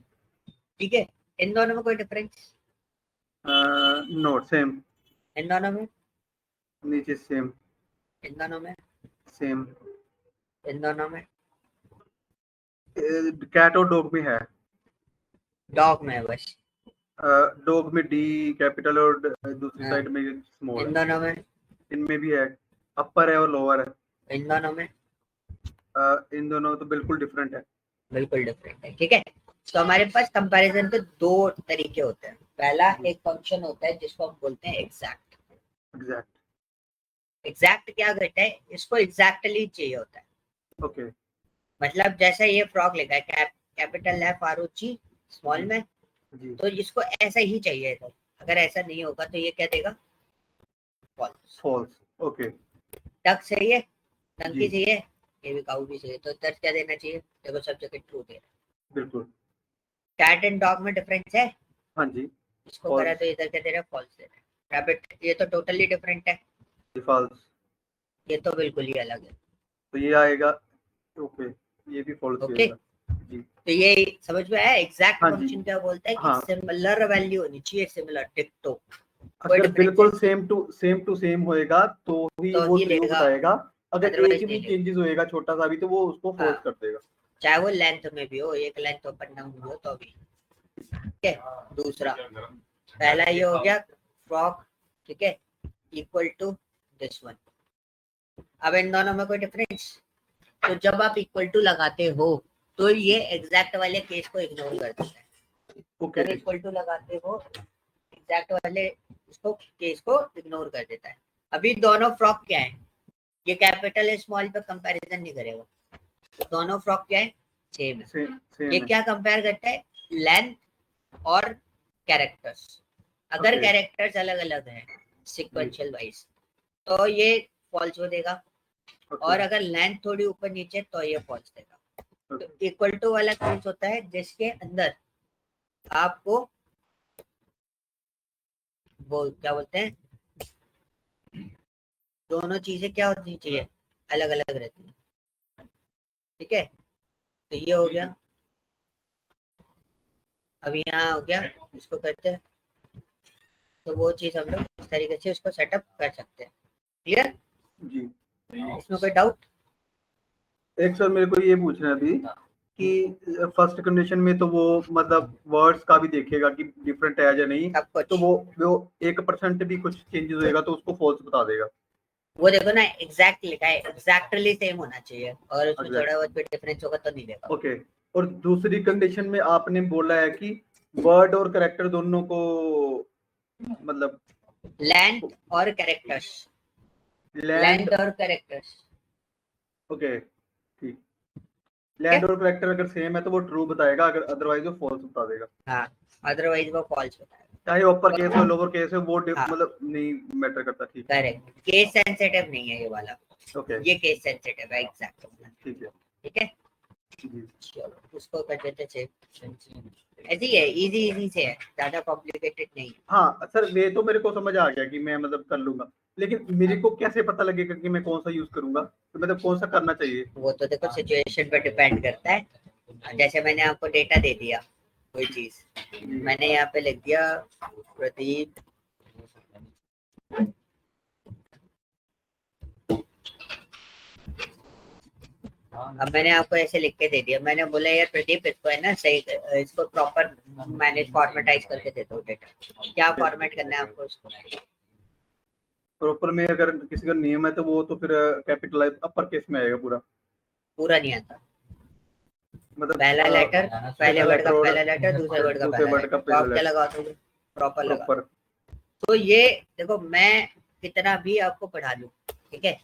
A: ठीक है। इन दोनों में कोई डिफरेंस,
B: नो सेम
A: इन दोनों में,
B: नीचे सेम
A: इन दोनों में,
B: सेम
A: इन दोनों में,
B: कैट और डॉग में है।
A: डॉग में है बस,
B: डॉग में डी कैपिटल और दूसरी
A: हाँ।
B: साइड में स्मॉल
A: इन
B: है।
A: दोनों में,
B: इनमें भी है, अपर है और लोअर है।
A: इन दोनों में
B: इन दोनों तो बिल्कुल डिफरेंट है।
A: बिल्कुल डिफरेंट है, ठीक है। तो हमारे पास कंपैरिजन के दो तरीके होते हैं। पहला एक फंक्शन होता है जिसको हम बोलते हैं एग्जैक्ट।
B: एग्जैक्ट
A: एग्जैक्ट क्या करता है, इसको एग्जैक्टली चाहिए होता है।
B: ओके
A: मतलब जैसे ये फ्रॉग लिखा है कैपिटल एफ आर ओ जी स्मॉल में,
B: जी
A: तो इसको ऐसा ही चाहिए था। अगर ऐसा नहीं होगा तो ये क्या देगा, फॉल्स।
B: फॉल्स ओके
A: डक चाहिए, डंकी
B: जी
A: चाहिए, ये भी काऊ भी चाहिए, तो इधर क्या देना चाहिए, देखो सब जगह ट्रू दे रहा है।
B: बिल्कुल
A: कैट एंड डॉग में डिफरेंस है,
B: हाँ जी
A: इसको करा तो इधर क्या दे रहा है, फॉल्स दे रहा है। रैबिट ये तो टोटली डिफरेंट है,
B: फॉल्स
A: ये तो बिल्कुल ही अलग है।
B: तो ये आएगा ओके, ये भी फॉल्स ही
A: ओके,
B: आएगा जी
A: तो ये समझ में आया एग्जैक्ट
B: हाँ जी।
A: फंक्शन क्या बोलता है कि
B: हाँ।
A: सिमिलर वैल्यू होनी चाहिए, सिमिलर डिक्टो।
B: अगर
A: difference
B: बिल्कुल
A: है।
B: सेम टू सेम होएगा तो ही
A: तो
B: वो
A: ही
B: ट्रू
A: लेगा,
B: बताएगा, अगर
A: otherwise
B: एक भी
A: नहीं लेगा।
B: चेंजेस होएगा छोटा सा भी तो वो उसको
A: हाँ।
B: फॉल्स कर देगा।
A: चाहे वो लेंथ में भी हो, एक लेंथ अप एंड डाउन हो तो भी। ठीक है, दूसरा पहला ये हो गया फ्रॉक, ठीक है, इक्वल टू दिस वन। अब इन दोनों में कोई डिफरेंस, तो जब आप इक्वल टू लगाते हो तो ये एग्जैक्ट वाले केस को इग्नोर कर देता है।
B: ओके
A: जब इक्वल टू लगाते हो एग्जैक्ट वाले इसको केस को इग्नोर कर देता है। अभी दोनों फ्रॉक क्या है, ये कैपिटल है स्मॉल पे कंपैरिजन नहीं करेगा, तो दोनों फ्रॉक क्या है, सेम है।
B: सेम
A: ये
B: है।
A: क्या कंपेयर करता है, लेंथ और कैरेक्टर्स। अगर
B: Okay.
A: कैरेक्टर्स अलग अलग हैं सिक्वेंशियल वाइज तो ये फॉल्स हो देगा,
B: Okay.
A: और अगर लेंथ थोड़ी ऊपर नीचे तो ये फॉल्स देगा। तो
B: Okay.
A: इक्वल टू वाला केस होता है जिसके अंदर आपको वो क्या बोलते हैं, दोनों चीजें क्या होनी चाहिए, अलग अलग रहती है। ठीक है, तो ये हो गया। अब यहाँ हो गया, इसको करते हैं तो वो चीज हम लोग इस तरीके से उसको सेटअप कर सकते हैं। क्लियर,
B: जी।
A: इसमें कोई डाउट?
B: एक सर मेरे को ये पूछना है अभी कि फर्स्ट कंडीशन में तो वो मतलब वर्ड्स का भी देखेगा कि डिफरेंट है या नहीं,
A: सब कुछ
B: तो वो 1% भी कुछ चेंजेस होएगा तो उसको फॉल्स बता देगा।
A: वो देखो ना, एग्जैक्ट लिखा है, एग्जैक्टली सेम होना चाहिए, और उसमें
B: Exact.
A: थोड़ा बहुत भी डिफरेंस होगा तो नहीं देगा।
B: ओके। और दूसरी कंडीशन में आपने बोला है कि वर्ड और कैरेक्टर दोनों को मतलब
A: लेंथ और कैरेक्टर्स,
B: लैंड।
A: लेंथ और कैरेक्टर्स।
B: ओके ठीक। लैंड और कैरेक्टर अगर सेम है तो वो ट्रू बताएगा, अगर अदरवाइज वो फॉल्स बता देगा।
A: हाँ, अदरवाइज वो फॉल्स बताएगा।
B: चाहे अपर केस हो लोअर केस हो वो
A: हाँ,
B: मतलब नहीं मैटर करता। ठीक है।
A: करेक्ट, केस सेंसिटिव नहीं है ये वाला,
B: ओके
A: ये केस सेंसिटिव है एग्जैक्ट।
B: ठीक है।
A: ठीक है,
B: जी।
A: चलो उसको कर देते चेक। ऐसी है, इजी इजी से है, ज्यादा कॉम्प्लिकेटेड नहीं है।
B: हाँ सर वे तो मेरे को समझ आ गया कि मैं मतलब कर लूंगा, लेकिन मेरे को कैसे पता लगेगा कि मैं कौन सा यूज करूंगा, तो मतलब कौन सा करना चाहिए?
A: वो तो देखो सिचुएशन पर डिपेंड करता है। जैसे मैंने आपको डेटा दे दिया कोई चीज, मैंने यहाँ पे लिख दिया प्रदीप अब मैंने आपको ऐसे लिख के दे दिया, मैंने बोला यार प्रदीप इसको है ना सही, इसको प्रॉपर मैनेज फॉर्मेटाइज करके दे दो डेटा। क्या फॉर्मेट करना है आपको इसको?
B: प्रॉपर में अगर किसी का नियम है तो वो तो फिर कैपिटलाइज अपर केस में आएगा पूरा,
A: पूरा नहीं आता,
B: मतलब
A: पहला लेटर, पहले वर्ड का पहला लेटर, दूसरे वर्ड का
B: दूसरे
A: पहला
B: वर्ड का
A: लेटर, तो आप
B: पहला
A: क्या
B: लेटर
A: लगा दोगे, प्रॉपर लगा।
B: प्रॉपर।
A: तो ये देखो, मैं कितना भी आपको पढ़ा दूं, ठीक है,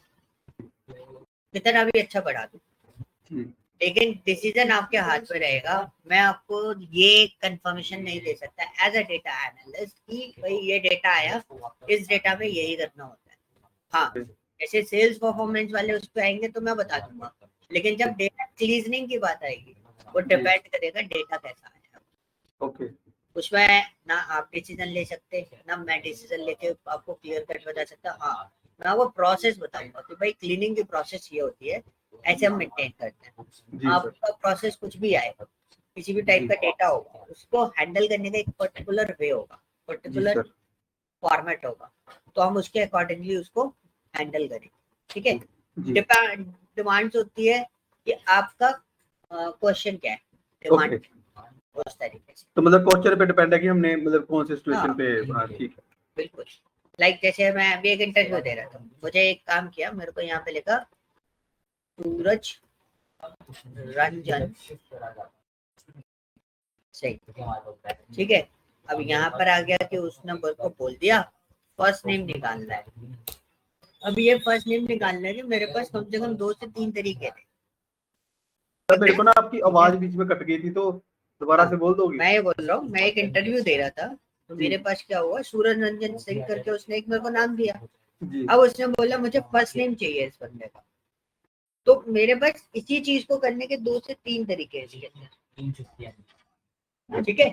A: कितना भी अच्छा पढ़ा दूं, लेकिन डिसीजन आपके हाथ में रहेगा। मैं आपको ये कंफर्मेशन नहीं दे सकता एज अ डेटा एनालिस्ट कि भाई ये डेटा आया, इस डेटा में यही करना होता है। हाँ, जैसे सेल्स परफॉर्मेंस वाले उस पर आएंगे तो मैं बता दूंगा, लेकिन जब डेटा क्लीजनिंग की बात आएगी वो डिपेंड करेगा डेटा कैसा आया।
B: ओके।
A: उसमें ना आप डिसीजन ले सकते हैं, ना मैं डिसीजन लेके आपको क्लियर कट बता सकता। हाँ, मैं आपको प्रोसेस बताऊंगा कि भाई क्लीनिंग की प्रोसेस ये होती है, ऐसे हम मेंटेन करते हैं। आपका प्रोसेस कुछ भी आएगा, किसी भी टाइप का डेटा होगा, उसको हैंडल करने का एक पर्टिकुलर वे होगा, पर्टिकुलर फॉर्मेट होगा, तो हम उसके अकॉर्डिंगली उसको हैंडल करेंगे। ठीक है, डिमांड्स होती है कि आपका क्वेश्चन क्या है, डिमांड उस तरीके से।
B: तो मतलब क्वेश्चन पे डिपेंड है कि हमने मतलब कौन से सिचुएशन पे। हाँ ठीक है,
A: बिल्कुल। लाइक जैसे मैं अभी एक इंटरव्यू दे रहा था, मुझे एक काम किया, मेरे को यहाँ पे लिखा सूरज रंजन सही, ठीक है। अब यहाँ पर आ गया कि उसने मेरे को बोल दिया फर्स्ट नेम निकालना है। अब ये फर्स्ट नेम निकालने के मेरे पास कम से कम 2 से 3 तरीके थे।
B: तो मेरे को ना आपकी आवाज बीच में कट गई थी, तो दोबारा से बोल दोगे?
A: मैं ये बोल रहा हूँ, मैं एक इंटरव्यू दे रहा था, तो मेरे पास क्या हुआ, सूरज रंजन सिंह करके उसने एक मेरे को नाम दिया। अब उसने बोला मुझे फर्स्ट नेम चाहिए इस बंदे का, तो मेरे पास इसी चीज को करने के 2 से 3 तरीके हैं। ठीक है,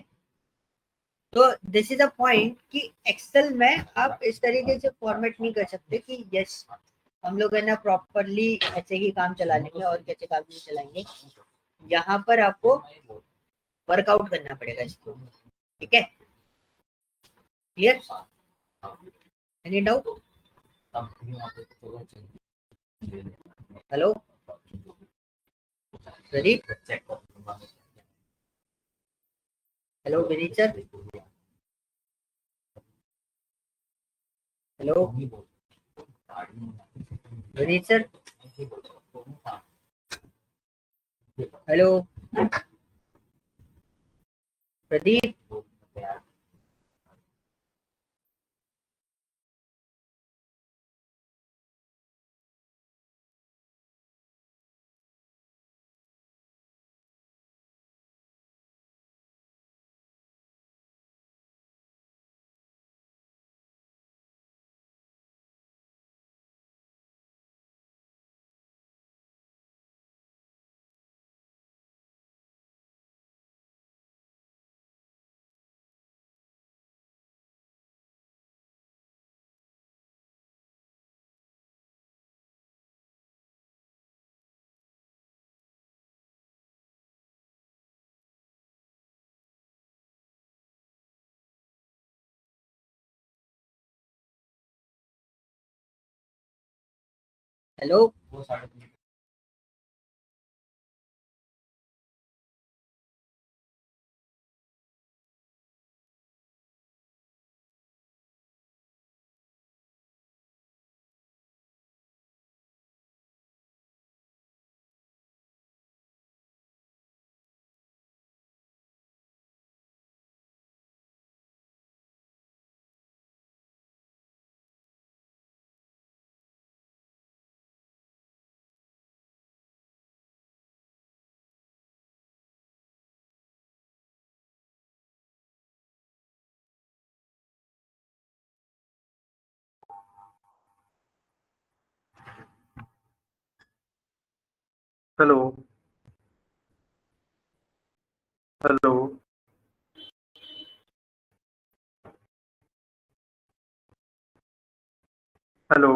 A: तो दिस इज अ पॉइंट कि एक्सेल में आप इस तरीके से फॉर्मेट नहीं कर सकते कि यस हम लोग है ना प्रॉपरली ऐसे ही काम चला लेंगे और कैसे काम नहीं चलाएंगे। यहाँ पर आपको वर्कआउट करना पड़ेगा इसको, ठीक है? Clear? Any doubt? Hello Pradeep, hello Vineet sir, hello Vineet sir, hello Pradeep, hello
B: hello hello hello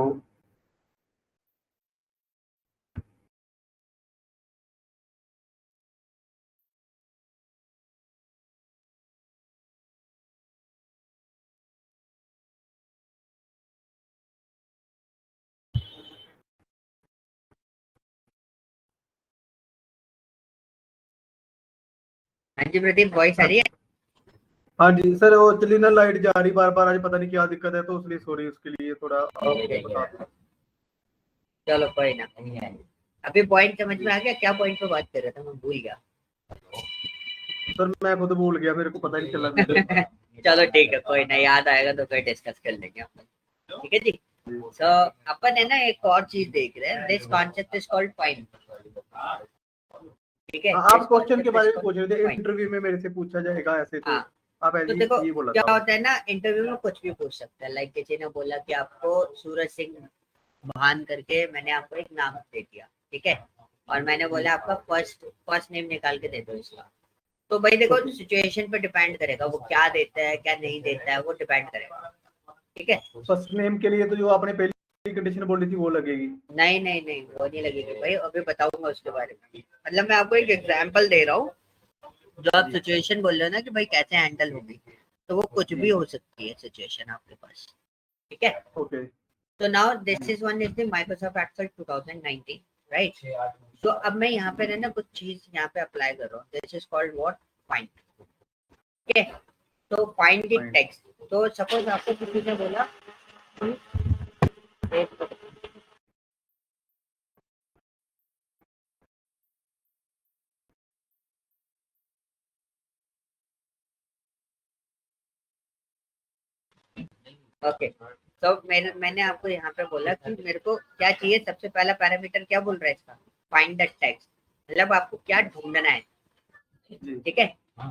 A: हाँ जी प्रदीप, वॉइस आ रही है?
B: हाँ जी सर, वो चलिए ना, लाइट जा रही बार बार, आज पता नहीं क्या दिक्कत है, तो इसलिए सॉरी उसके लिए, थोड़ा आप बता दें।
A: चलो कोई ना, अभी पॉइंट समझ में आ गया? क्या पॉइंट पे बात कर रहा था, मैं भूल गया।
B: सर मैं खुद भूल गया, मेरे को पता ही नहीं चला मुझे।
A: चलो ठीक है, कोई ना, याद आएगा तो फिर डिस्कस कर लेंगे अपन, ठीक है जी? सो अपन है ना एक और चीज देख रहे हैं, this concept is called fine, ठीक है?
B: हाँ,
A: दिस
B: आप क्वेश्चन के
A: कॉन्सेप्ट इज
B: बारे में
A: कॉल्ड
B: पूछ रहे थे,
A: फाइन।
B: इंटरव्यू में मेरे से पूछा जाएगा ऐसे, तो
A: हाँ,
B: आप
A: तो
B: ऐसे
A: देखो
B: ये बोला
A: क्या
B: था।
A: होता है ना, इंटरव्यू में कुछ भी पूछ सकता है। लाइक किसी ने बोला कि आपको सूरज सिंह भान करके मैंने आपको एक नाम दे दिया, ठीक है? और मैंने बोला आपका फर्स्ट फर्स्ट नेम निकाल के दे दो इसका। तो भाई देखो, सिचुएशन पे डिपेंड करेगा वो क्या देता है क्या नहीं देता है, वो डिपेंड करेगा, ठीक है?
B: फर्स्ट नेम के लिए तो जो आपने पहली कंडीशन बोली थी वो लगेगी।
A: नहीं नहीं नहीं, वो नहीं लगेगी भाई, अभी बताऊंगा उसके बारे में। मतलब मैं आपको एक एग्जांपल दे रहा हूँ, जो आप सिचुएशन बोल रहे हो ना कि भाई कैसे हैंडल होगी, तो वो कुछ भी हो सकती है सिचुएशन आपके पास, ठीक है?
B: Okay
A: So now this is one is the Microsoft Excel 2019, right? So अब मैं यहाँ पे ना कुछ चीज यहाँ पे अप्लाई कर रहा हूँ, this is called what? Find, ठीक है? तो फाइंड द
B: फाइन।
A: टेक्स्ट। तो सपोज आपको किसी ने बोला ओके, तो मैंने आपको यहाँ पे बोला कि मेरे को क्या चाहिए, सबसे पहला पैरामीटर क्या बोल रहा है इसका? फाइंड द टेक्स्ट, मतलब आपको क्या ढूंढना है,
B: जी
A: ठीक है?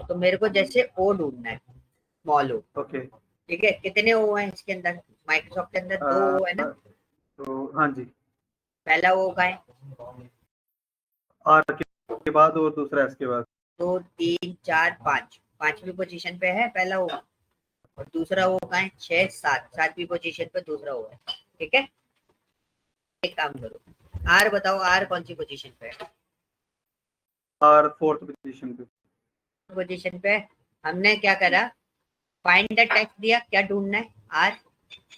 A: तो मेरे को जैसे ओ ढूंढना है, स्मॉल ओ,
B: ओके।
A: ठीक है? कितने ओ हैं इसके अंदर, माइक्रोसॉफ्ट के अंदर दो ओ है ना?
B: तो हाँ जी,
A: पहला ओ का है,
B: आर के बाद और दूसरा एस के बाद।
A: 2 3 4 5, पांचवी पोजीशन पे है पहला ओ, और दूसरा ओ का है 6 7, सातवीं पोजीशन पे दूसरा ओ है, ठीक है? एक काम करो, आर बताओ, आर कौन सी पोजीशन पे है?
B: और फोर्थ पोजीशन पे।
A: पोजीशन पे हमने क्या करा, फाइंड द टेक्स्ट दिया, क्या ढूंढना है आर,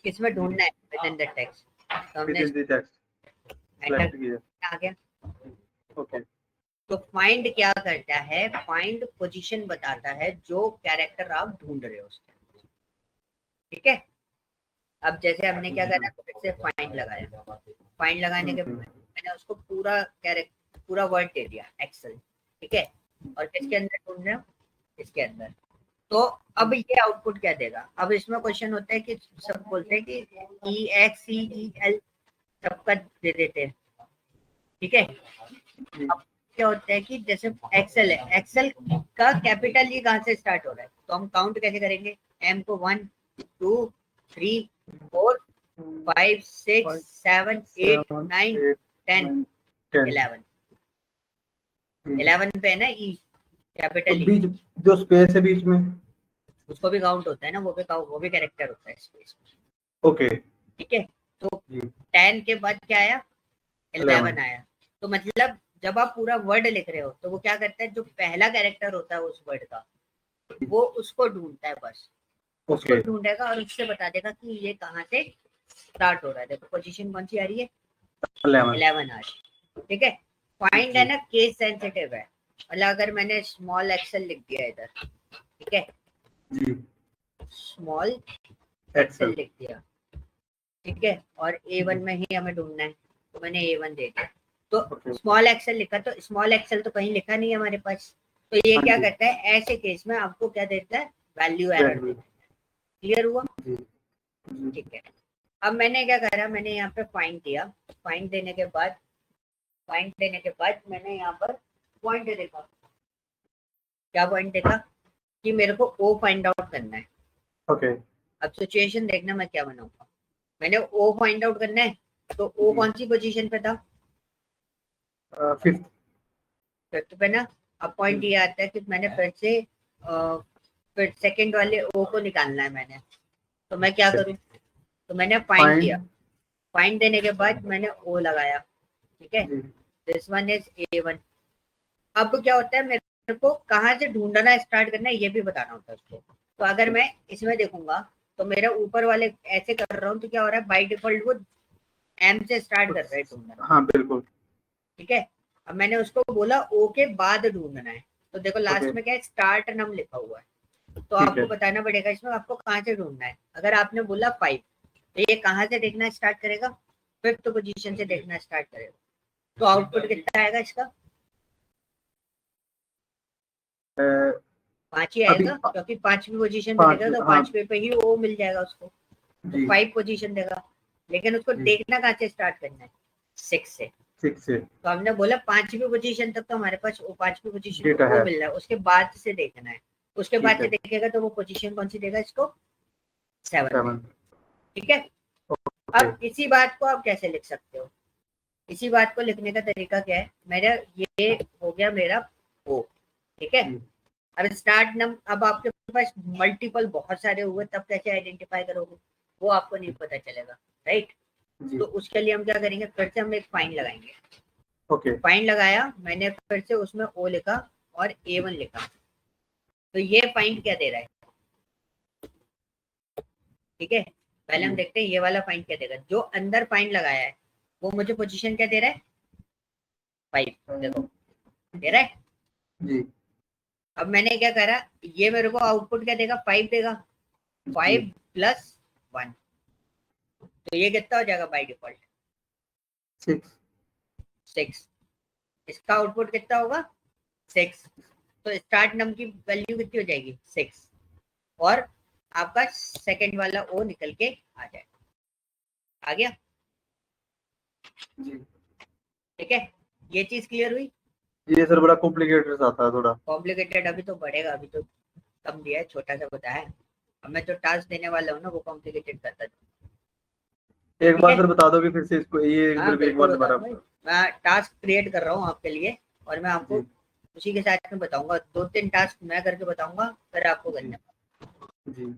A: किसमें ढूंढना है, विद इन द टेक्स्ट। तो हमने
B: with in the text
A: enter
B: select किया।
A: आ गया।
B: ओके।
A: तो फाइंड क्या करता है, फाइंड पोजीशन बताता है जो कैरेक्टर आप ढूंढ रहे हो उसके, ठीक है। अब जैसे हमने क्या करा, फिर से फाइंड लगाया, फाइंड लगाने के बाद मैंने उसको पूरा कैरेक्टर, पूरा वर्ड दे दिया एक्सेल, ठीक है। और किसके अंदर ढूंढ रहे हो, इसके अंदर। तो अब ये आउटपुट क्या देगा, अब इसमें क्वेश्चन होता है कि सब बोलते हैं कि EXCEL सबका दे देते हैं, ठीक है। अब क्या होता है कि जैसे एक्सेल है, एक्सेल का कैपिटल ई कहाँ से स्टार्ट हो रहा है, तो हम काउंट कैसे करेंगे, एम को 1 2 3 4 5 6 7 8 9 10 11 11 पे है ना ई,
B: तो
A: कैपिटल ई,
B: बीच जो स्पेस है बीच में,
A: उसको भी काउंट होता है ना, वो भी कैरेक्टर होता है स्पेस में,
B: ओके
A: ठीक है। तो
B: जी
A: 10 के बाद क्या आया, 11
B: 11
A: आया। तो मतलब जब आप पूरा वर्ड लिख रहे हो तो वो क्या करता है, जो पहला कैरेक्टर होता है उस वर्ड का, वो उसको ढूंढता है बस, उसको
B: ओके
A: ढूंढेगा और उससे बता देगा कि ये कहाँ से स्टार्ट हो रहा है। देखो पोजीशन कौन सी आ रही है,
B: 11
A: 11 आ रही है, ठीक है। फाइंड है ना केस सेंसिटिव है, मतलब अगर मैंने स्मॉल एक्सेल लिख दिया इधर, ठीक है,
B: जी
A: स्मॉल एक्सेल
B: एक्सेल
A: लिख दिया, ठीक है, और A1 में ही हमें ढूंढना है, तो मैंने A1 दे दिया। तो
B: ओके
A: स्मॉल एक्सेल लिखा, तो स्मॉल एक्सेल तो कहीं लिखा नहीं है हमारे पास, तो ये
B: हाँ
A: क्या
B: जी
A: करता है, ऐसे केस में आपको क्या देता है, वैल्यू एरर
B: वैल्यू
A: देता है। क्लियर हुआ,
B: जी जी
A: ठीक है। अब मैंने क्या करा, मैंने यहाँ पे फाइंड दिया, फाइंड देने के बाद, फाइंड देने के बाद मैंने यहाँ पर पॉइंट देखा, क्या पॉइंट देखा कि मेरे को ओ फाइंड आउट करना है।
B: ओके
A: अब सिचुएशन देखना मैं क्या बनाऊंगा, मैंने ओ फाइंड आउट करना है, तो ओ
B: जी
A: कौन सी पोजीशन पे था,
B: फिफ्थ
A: फिफ्थ पे ना। अब पॉइंट ये आता है कि मैंने फिर से फिर सेकंड वाले ओ को निकालना है मैंने, तो मैं क्या करूं, तो मैंने फाइंड किया,
B: फाइंड
A: फाइंड देने के बाद मैंने ओ लगाया, ठीक है,
B: जी
A: दिस वन इज A1। अब क्या होता है, मेरे को कहाँ से ढूंढना स्टार्ट करना है ये भी बताना होता है उसको। तो अगर मैं इसमें देखूंगा तो मेरे ऊपर वाले ऐसे कर रहा हूँ, तो क्या हो रहा है, बाई डिफॉल्ट वो एम से स्टार्ट कर रहा है ढूंढना,
B: हाँ बिल्कुल
A: ठीक है। अब मैंने उसको बोला ओ के बाद ढूंढना है, तो देखो
B: ओके
A: लास्ट में क्या है, स्टार्ट नम लिखा हुआ है। तो
B: ठीक
A: आपको
B: है
A: बताना पड़ेगा इसमें आपको कहाँ से ढूंढना है। अगर आपने बोला 5, तो ये कहाँ से देखना स्टार्ट करेगा, फिफ्थ पोजीशन से देखना स्टार्ट करेगा। तो आउटपुट कितना आएगा इसका,
B: अ,
A: 5 ही
B: अभी
A: आएगा, क्योंकि 5वीं पोजीशन पे
B: पांच
A: देगा तो
B: हाँ
A: 5वें पे ही वो मिल जाएगा उसको, तो
B: जी
A: 5 पोजीशन देगा। लेकिन उसको
B: जी
A: देखना कहाँ से स्टार्ट करना है, 6 से।
B: 6 से
A: तो हमने बोला 5वीं पोजीशन तक तो हमारे पास वो 5वीं पोजीशन
B: डेटा
A: को वो
B: है
A: मिल रहा है, उसके बाद से देखना है। उसके
B: ठीक
A: बाद से
B: है
A: देखेगा तो वो पोजीशन कौन सी देगा इसको, 7
B: 7
A: देगा, ठीक है।
B: ओके
A: अब इसी बात को आप कैसे लिख सकते हो, इसी बात को लिखने का तरीका क्या है, मेरा ये हो गया मेरा ओ, ठीक है।
B: जी
A: अब स्टार्ट नम, अब आपके पास मल्टीपल बहुत सारे हुए, तब कैसे आइडेंटिफाई करोगे, वो आपको नहीं पता चलेगा, राइट।
B: जी
A: तो उसके लिए हम क्या करेंगे, फिर से हम एक फाइंड लगाएंगे।
B: ओके
A: फाइंड लगाया मैंने, फिर से उसमें ओ लिखा और A1 लिखा, तो ये फाइंड क्या दे रहा है, ठीक है। पहले हम देखते हैं ये वाला फाइंड क्या देगा, जो अंदर फाइंड लगाया है वो मुझे पोजीशन क्या दे रहा है, 5, देखो दे रहा है।
B: जी
A: अब मैंने क्या करा, ये मेरे को आउटपुट क्या देगा, 5 देगा,
B: जी
A: 5+1, तो ये कितना हो जाएगा बाई डिफॉल्ट,
B: 6
A: 6। इसका आउटपुट कितना होगा, 6। तो स्टार्ट नम की वैल्यू कितनी हो जाएगी, 6, और आपका सेकंड वाला ओ निकल के आ जाएगा, आ गया,
B: जी
A: ठीक है। ये चीज क्लियर हुई।
B: ये सर बड़ा कॉम्प्लिकेटेड सा था थोड़ा।
A: कॉम्प्लिकेटेड अभी तो बढ़ेगा, अभी तो कम दिया है, छोटा सा बताया है। अब मैं जो टास्क देने वाला हूँ ना वो कॉम्प्लिकेटेड करता है,
B: एक
A: ठीक
B: बार
A: है।
B: सर बता दो कि फिर से इसको ये
A: हाँ
B: इधर भी एक
A: बिल्कुल
B: बार
A: बता
B: दोबारा
A: दूँ भाई, मैं टास्क क्रिएट कर रहा हूँ आपके लिए, और मैं आपको
B: जी
A: उसी के साथ में बताऊंगा, 2-3 टास्क मैं करके बताऊंगा, फिर आपको
B: जी
A: करना है।
B: जी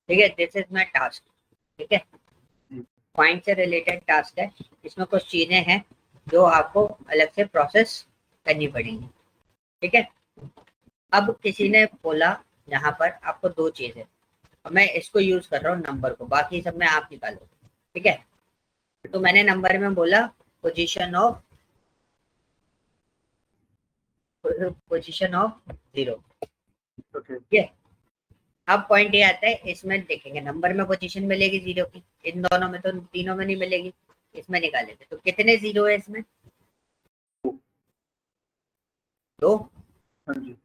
A: ठीक है, दिस इज माई टास्क। ठीक है,
B: जी।
A: फाइंड से रिलेटेड टास्क है, इसमें कुछ चीजें हैं जो आपको अलग से प्रोसेस करनी पड़ेंगी। ठीक है, अब किसी ने बोला यहाँ पर आपको दो चीजें, मैं इसको यूज कर रहा हूँ नंबर को, बाकी सब में आप निकालो। ठीक है, तो मैंने नंबर में बोला पोजीशन ऑफ 0।
B: ओके।
A: ठीक है, अब पॉइंट ये आता है, इसमें देखेंगे नंबर में पोजीशन मिलेगी 0 की, इन दोनों में तो तीनों में नहीं मिलेगी, इसमें निकालेंगे तो कितने 0 है इसमें? 2।
B: हाँ जी।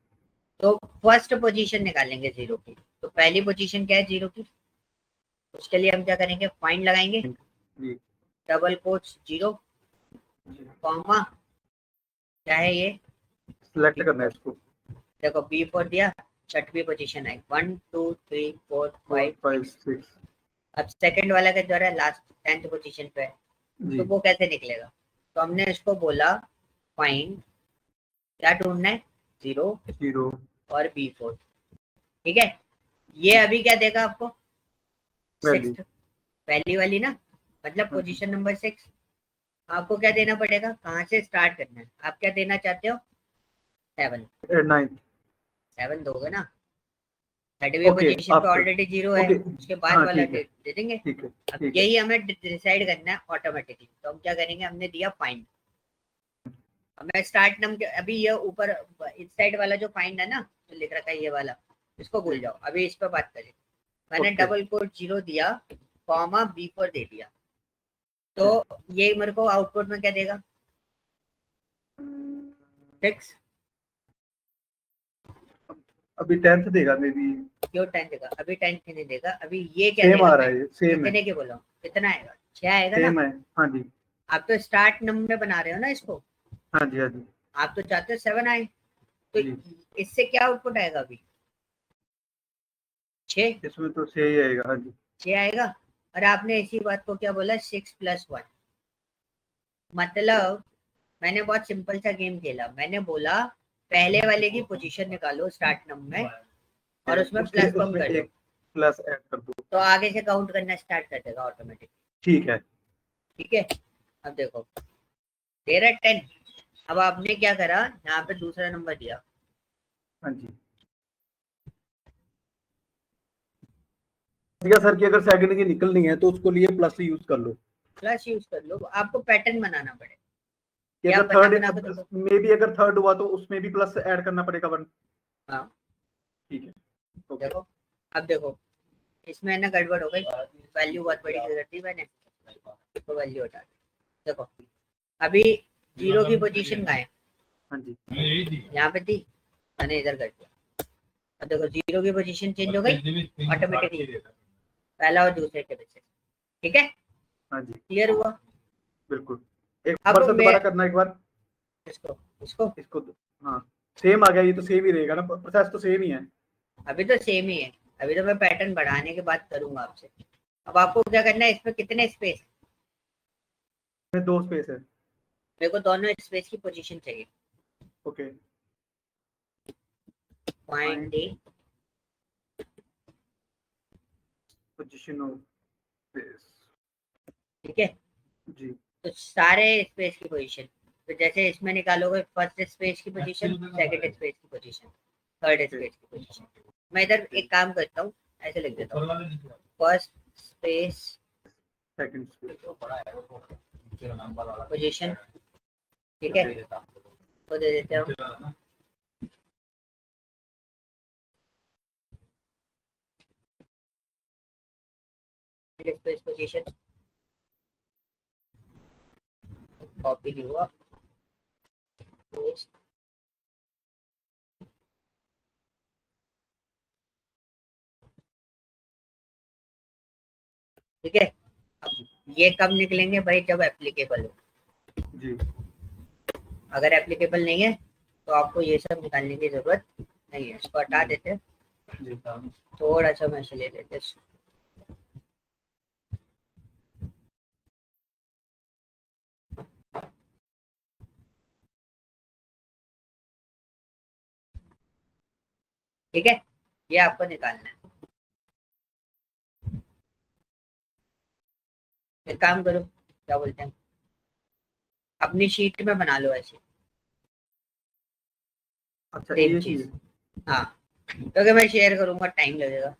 A: तो फर्स्ट पोजीशन निकालेंगे 0 की, तो पहली पोजीशन क्या है 0 की? उसके लिए हम क्या करेंगे, फाइंड लगाएंगे,
B: जी।
A: डबल कोट्स 0 कॉमा, क्या है ये,
B: सिलेक्ट करना है इसको।
A: देखो B4 दिया, छठवीं पोजीशन आई, 1 2 3 4
B: 4
A: 5
B: 5
A: 6।
B: 6।
A: अब सेकंड वाला के द्वारा लास्ट 10th पोजीशन पे है,
B: जी।
A: तो वो कैसे निकलेगा? तो हमने इसको बोला फाइंड, क्या ढूंढना है, 0
B: 0।
A: और B4। ठीक है, ये अभी क्या देगा आपको,
B: वैल्यू।
A: 6th, पहली वाली ना, मतलब
B: हाँ जी।
A: Position number 6। आपको क्या देना पड़ेगा, कहाँ से स्टार्ट करना है, आप क्या देना चाहते हो, 7।
B: 9।
A: 7 दोगे ना, थर्डवी
B: ओके
A: पोजीशन पे
B: आफ्टर।
A: ऑलरेडी 0 है,
B: ओके।
A: उसके बाद
B: हाँ
A: वाला
B: ठीक है।
A: दे देंगे।
B: ठीक है।
A: अब
B: ठीक है।
A: यही हमें डिसाइड करना है ऑटोमेटिकली, तो हम क्या करेंगे, हमने दिया फाइंड, हमें स्टार्ट नम अभी ये ऊपर इस साइड वाला जो फाइंड है ना, जो लिख रखा है ये वाला, इसको भूल जाओ, अभी इस पर बात करें। मैंने
B: ओके।
A: डबल कोट 0 दिया, कॉमा B4 दे दिया, तो ये मेरे को आउटपुट में क्या देगा, 6।
B: अभी 10th देगा मे बी।
A: क्यों 10 देगा, अभी 10 नहीं देगा, अभी ये क्या
B: सेम
A: देगा,
B: आ रहा
A: मैं
B: है, सेम है।
A: कितने के बोला हूँ, कितना आएगा, 6 आएगा ना।
B: सेम है। हाँ जी।
A: आप तो स्टार्ट नंबर में बना रहे हो ना इसको,
B: हाँ जी। हाँ जी।
A: आप तो चाहते हो 7 आए, तो
B: जी।
A: इससे क्या आउटपुट आएगा अभी, 6।
B: इसमें तो सही आएगा। हाँ जी।
A: 6 आएगा, और आपने इसी बात को क्या बोला, 6 + 1, मतलब मैंने बहुत सिंपल सा गेम खेला, मैंने बोला पहले वाले की पोजीशन निकालो स्टार्ट नंबर में, और उसमें
B: उसके
A: प्लस बम
B: उसमें
A: कर दो,
B: एक प्लस ऐड कर दो।
A: तो आगे से काउंट करना स्टार्ट कर देगा ऑटोमेटिक।
B: ठीक है।
A: ठीक है, अब देखो 13 10। अब आपने क्या करा, यहाँ पे दूसरा नंबर दिया,
B: हाँ जी। ठीक है सर कि अगर सेकंड की निकलनी है तो उसको लिए प्लस यूज कर लो।
A: प्लस यूज कर लो, आपको पैटर्न बनाना पड़ेगा,
B: कि
A: ये
B: अगर
A: आप बना
B: थर्ड
A: बना के देखो।
B: मे बी अगर थर्ड हुआ तो उसमें भी प्लस ऐड करना पड़ेगा 1।
A: हाँ
B: ठीक है। ओके।
A: देखो, अब देखो इसमें ना गड़बड़ हो गई, वैल्यू बहुत बड़ी कर दी मैंने, तो वैल्यू हटा दी। देखो अभी 0 की पोजीशन कहाँ है,
B: हाँ जी।
A: यहाँ पे थी, मैंने इधर कर दिया, अब देखो 0 की पोजीशन चेंज हो गई ऑटोमेटिकली, पहला और दूसरे के बेसिस। ठीक है,
B: हाँ जी।
A: क्लियर हुआ।
B: बिल्कुल। एक
A: अब
B: बार से
A: मैं
B: दोबारा करना एक बार।
A: इसको इसको
B: इसको। हाँ सेम आ गया, ये तो सेम ही रहेगा ना, प्रोसेस तो सेम ही है।
A: अभी तो सेम ही है, अभी तो मैं पैटर्न बढ़ाने की बात करूंगा आपसे। अब आपको क्या करना है, इसमें कितने स्पेस,
B: में 2 स्पेस है।
A: मेरे को दोनों स्पेस की पोजीशन चाहिए,
B: okay.
A: Point D,
B: position of space.
A: ठीक है,
B: जी।
A: तो सारे स्पेस की पोजीशन, तो जैसे इसमें निकालोगे फर्स्ट स्पेस की पोजीशन, सेकंड स्पेस की पोजीशन, थर्ड
B: ओके।
A: स्पेस की पोजीशन। मैं इधर एक काम करता हूँ, ऐसे लिख देता हूँ, first space
B: second space.
A: Position. ठीक है, तो दे देते हो स्पेस पोजीशन, कॉपी नहीं हुआ, ठीक है। अब ये कब निकलेंगे भाई, जब एप्लीकेबल हो,
B: जी।
A: अगर एप्लीकेबल नहीं है तो आपको ये सब निकालने की जरूरत नहीं है, इसको हटा देते,
B: जी।
A: थोड़ा सा मैसे ले लेते। ठीक है, ये आपको निकालना है। एक काम करो, क्या बोलते हैं, अपनी शीट में बना लो ऐसे
B: अच्छा
A: सेम
B: ये
A: चीज।
B: चीज
A: हाँ, क्योंकि मैं शेयर करूंगा, टाइम लगेगा,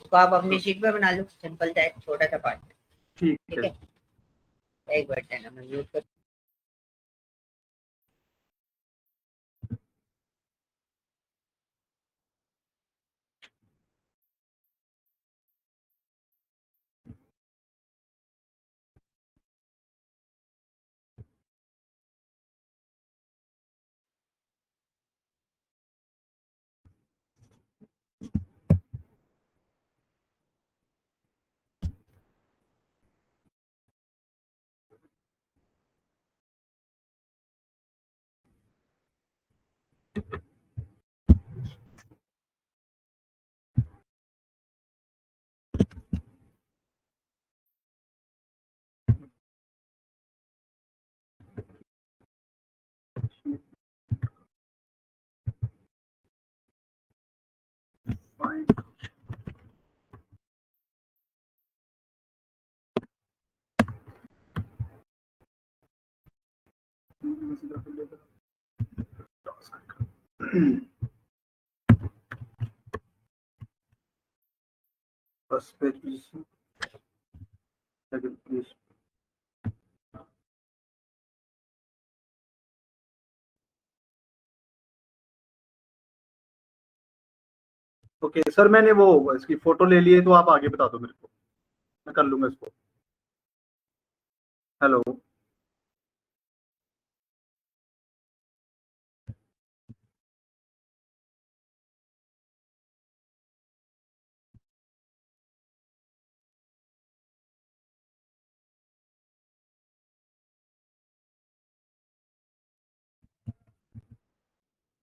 A: तो आप अपनी
B: तो
A: शीट में बना लो, सिंपल सा एक छोटा सा पार्ट।
B: ठीक
A: ठीक
B: है।
A: है, एक मिनट है ना, मैं म्यूट कर।
B: Fine. First page position, second page. Okay sir, मैंने वो इसकी फोटो ले ली है, तो आप आगे बता दो मेरे को, मैं कर लूंगा इसको। Hello.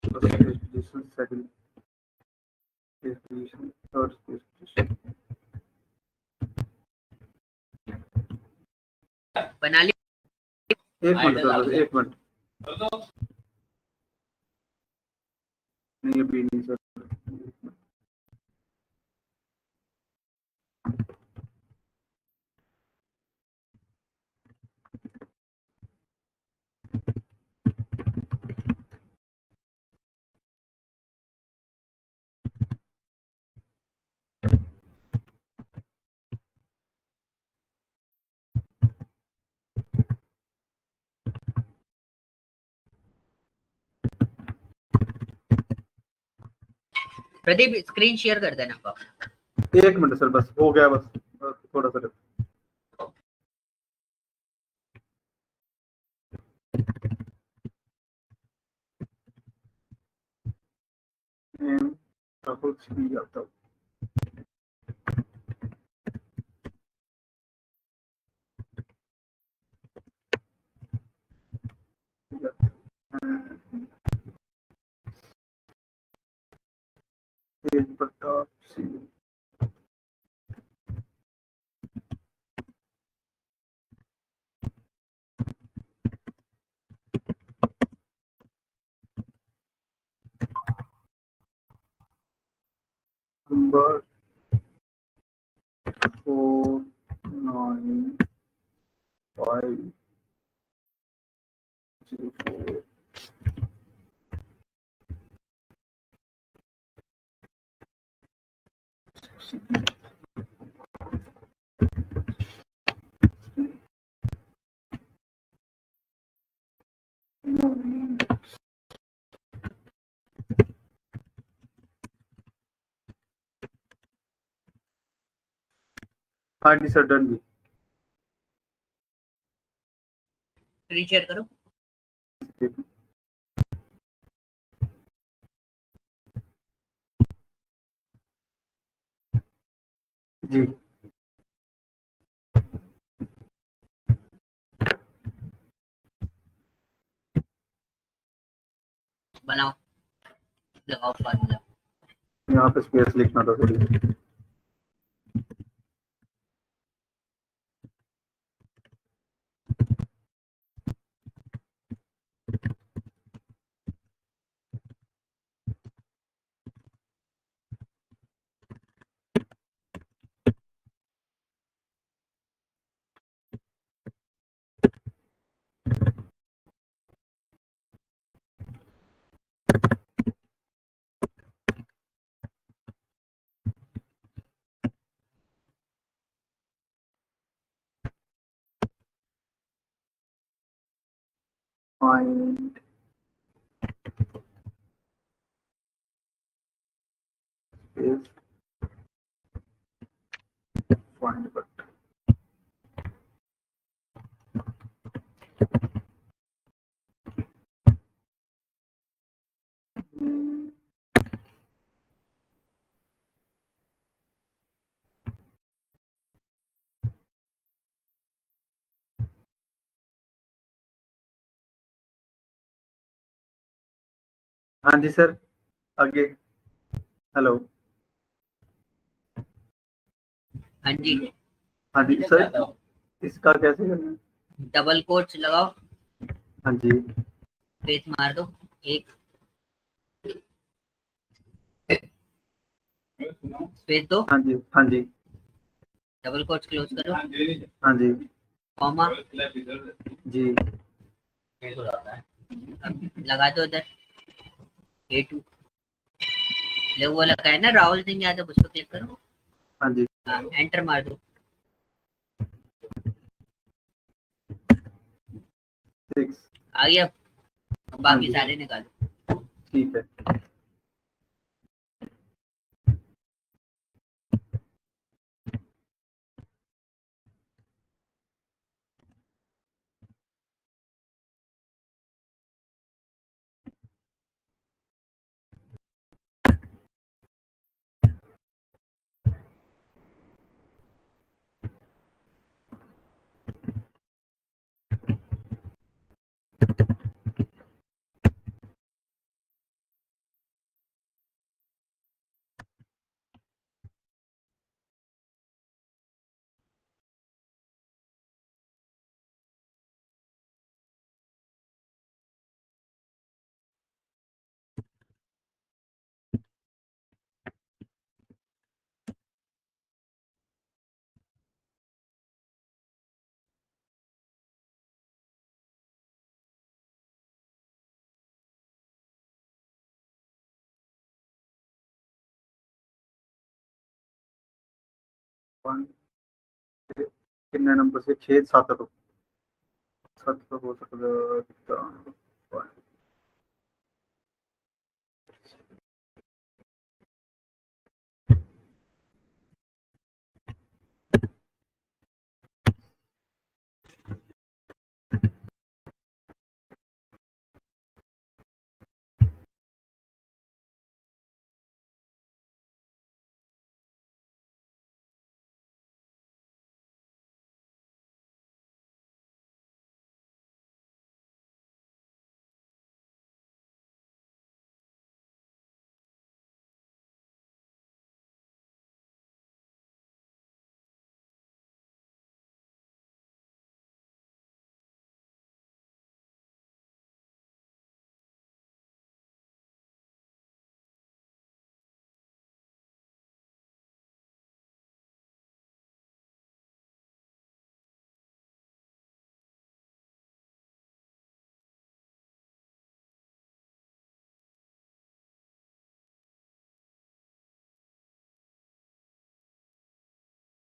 B: First page position, second page position, third page position.
A: बना ली।
B: एक मिनट सर, बस एक मिनट। नहीं अभी नहीं सर।
A: प्रदीप स्क्रीन शेयर कर देना आप।
B: एक मिनट सर, बस हो गया, बस थोड़ा सा। राहुल सिंह यादव। तेज प्रताप सिंह। नंबर 4950। हाँ जी सर, डन जी।
A: स्क्रीन शेयर करो।
B: जी
A: बनाओ, लगाओ फार्मूला।
B: यहाँ पे स्पेस लिखना था थोड़ी। find space find but हाँ जी सर आगे हेलो
A: हाँ जी,
B: हाँ जी सर इसका कैसे करना है
A: डबल कोट्स लगाओ,
B: हाँ जी
A: स्पेस मार दो, एक स्पेस दो,
B: हाँ जी हाँ जी
A: डबल कोट्स क्लोज करो,
B: हाँ जी
A: कॉमा,
B: जी
A: अब लगा दो इधर A2, जो वो लगा है ना राहुल सिंह यादव, उसको क्लिक करो,
B: हाँ जी
A: हाँ एंटर मार दो,
B: 6
A: आ गया, अब
B: हाँ
A: बाकी
B: जी
A: सारे निकालो।
B: ठीक है वन कितने नंबर से 6 7 तो 7 तो हो सकता है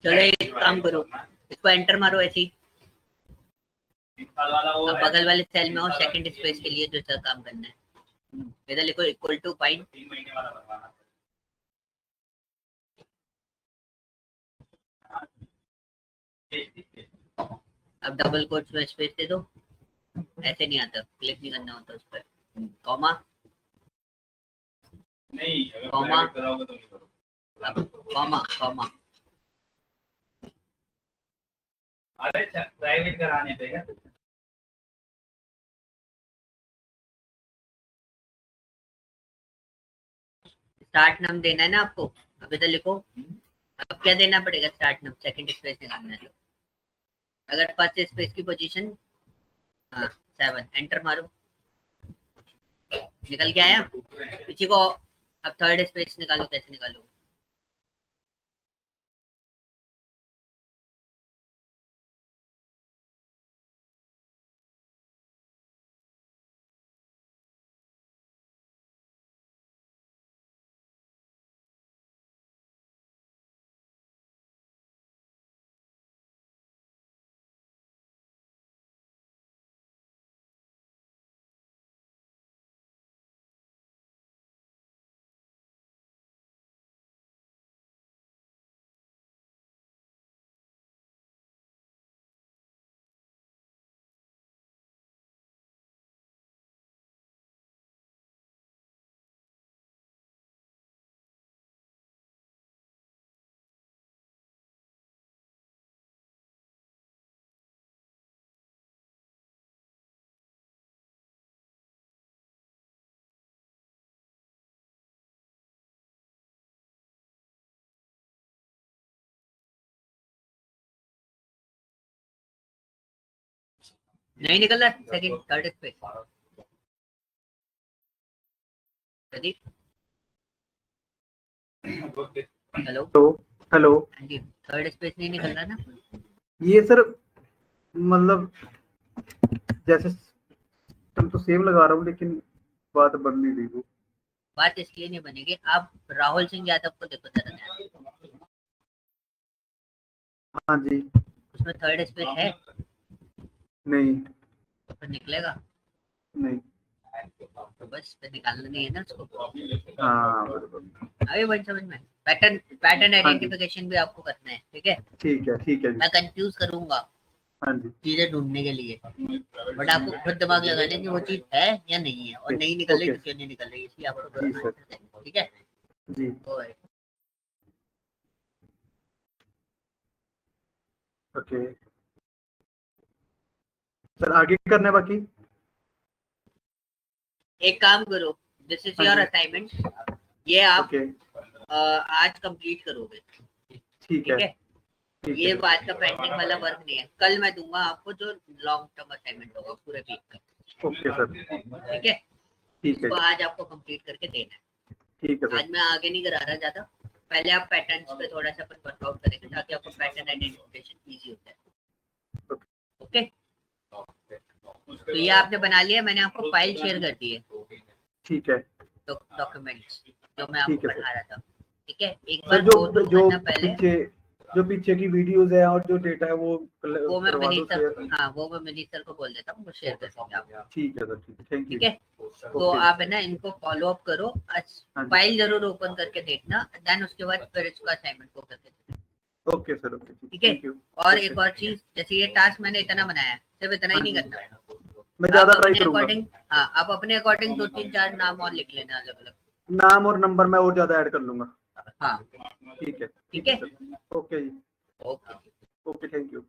A: चलो एक काम करो, इसको एंटर मारो ऐसे ही, अब बगल वाले सेल में और सेकंड स्पेस के लिए जो सर काम करना है, इधर लिखो इक्वल टू फाइन, अब डबल कोट्स में स्पेस दे दो, ऐसे नहीं आता, क्लिक नहीं करना होता उस पर, कॉमा, कॉमा, अब कॉमा कॉमा,
D: अरे प्राइवेट कराने पे क्या
A: स्टार्ट नाम देना है ना आपको, अब इधर लिखो, अब क्या देना पड़ेगा, स्टार्ट नाम, सेकंड स्पेस निकालना है तो, अगर फर्स्ट स्पेस की पोजीशन, हाँ 7, एंटर मारो, निकल के आया, किसी को, अब थर्ड स्पेस निकालो, कैसे निकालो, नहीं निकल रहा second third space Pradeep hello
B: तो हेलो,
A: हाँ जी थर्ड स्पेस नहीं निकल रहा ना
B: ये सर मतलब जैसे तुम तो सेम लगा रहा हूँ लेकिन बात बन नहीं रही वो।
A: बात इसलिए नहीं बनेगी आप राहुल सिंह यादव को देखो जरा ध्यान से।
B: हाँ जी,
A: उसमें थर्ड स्पेस है
B: नहीं
A: तो फिर निकलेगा
B: नहीं,
A: तो बस फिर निकालना नहीं है ना उसको
B: हाँ बराबर।
A: अभी बन समझ में पैटर्न
B: जी।
A: आइडेंटिफिकेशन भी आपको करना है ठीक है
B: ठीक है जी।
A: मैं कंफ्यूज करूंगा
B: हाँ जी,
A: चीजें ढूंढने के लिए बट आपको खुद दिमाग लगाना है कि वो चीज है या नहीं है और नहीं निकल रही
B: ओके।
A: तो क्यों नहीं निकल रही इसलिए आपको
B: जी
A: करना
B: सर।
A: है ठीक है
B: जी
A: ओए,
B: ओके सर, आगे करना है बाकी।
A: एक काम करो दिस इज
B: हाँ
A: योर
B: जी।
A: असाइनमेंट ये आप
B: ओके
A: आज कंप्लीट करोगे
B: ठीक
A: ठीक
B: है
A: है
B: ठीक
A: ये
B: है
A: बात का पेंडिंग वाला वर्क नहीं है कल मैं दूंगा आपको जो लॉन्ग टर्म असाइनमेंट होगा पूरे वीक का
B: ओके सर।
A: ठीक है
B: ठीक है
A: उसको आज आपको कंप्लीट करके देना है
B: ठीक है सर।
A: आज मैं आगे नहीं करा रहा ज्यादा पहले आप पैटर्न्स पे थोड़ा सा अपन वर्कआउट करेंगे ताकि आपको पैटर्न आइडेंटिफिकेशन इजी हो जाए ओके तो ये आपने बना लिया मैंने आपको फाइल शेयर कर दी है
B: ठीक है
A: तो डॉक्यूमेंट्स जो मैं
B: ठीक
A: आपको
B: है सर।
A: पढ़ा रहा था ठीक है एक
B: सर
A: बार
B: जो
A: गो थ्रू
B: जो
A: करना पहले
B: पीछे की वीडियोस है और जो डेटा है वो
A: वो मैं
B: करवा दो
A: विनीत
B: शेयर।
A: सर हाँ वो मैं विनीत सर को बोल देता हूँ वो शेयर कर देंगे आप
B: ठीक है सर, ठीक है, थैंक यू।
A: ठीक है तो
B: ओके।
A: आप है ना इनको फॉलो अप करो
B: हाँ जी।
A: फाइल जरूर ओपन करके देखना देन उसके बाद फिर इसको असाइनमेंट को करके देखना
B: ओके सर, ओके
A: ठीक है
B: थैंक यू।
A: और एक और चीज जैसे ये टास्क मैंने इतना बनाया सिर्फ इतना ही नहीं करना
B: मैं ज्यादा
A: आप
B: ट्राई
A: अपने
B: करूंगा।
A: अकॉर्डिंग हाँ आप अपने अकॉर्डिंग 2-3-4 नाम और लिख लेना अलग अलग
B: नाम और नंबर मैं और ज्यादा ऐड कर लूंगा।
A: हाँ
B: ठीक है
A: ठीक है
B: सर। ओके जी,
A: ओके
B: ओके थैंक यू।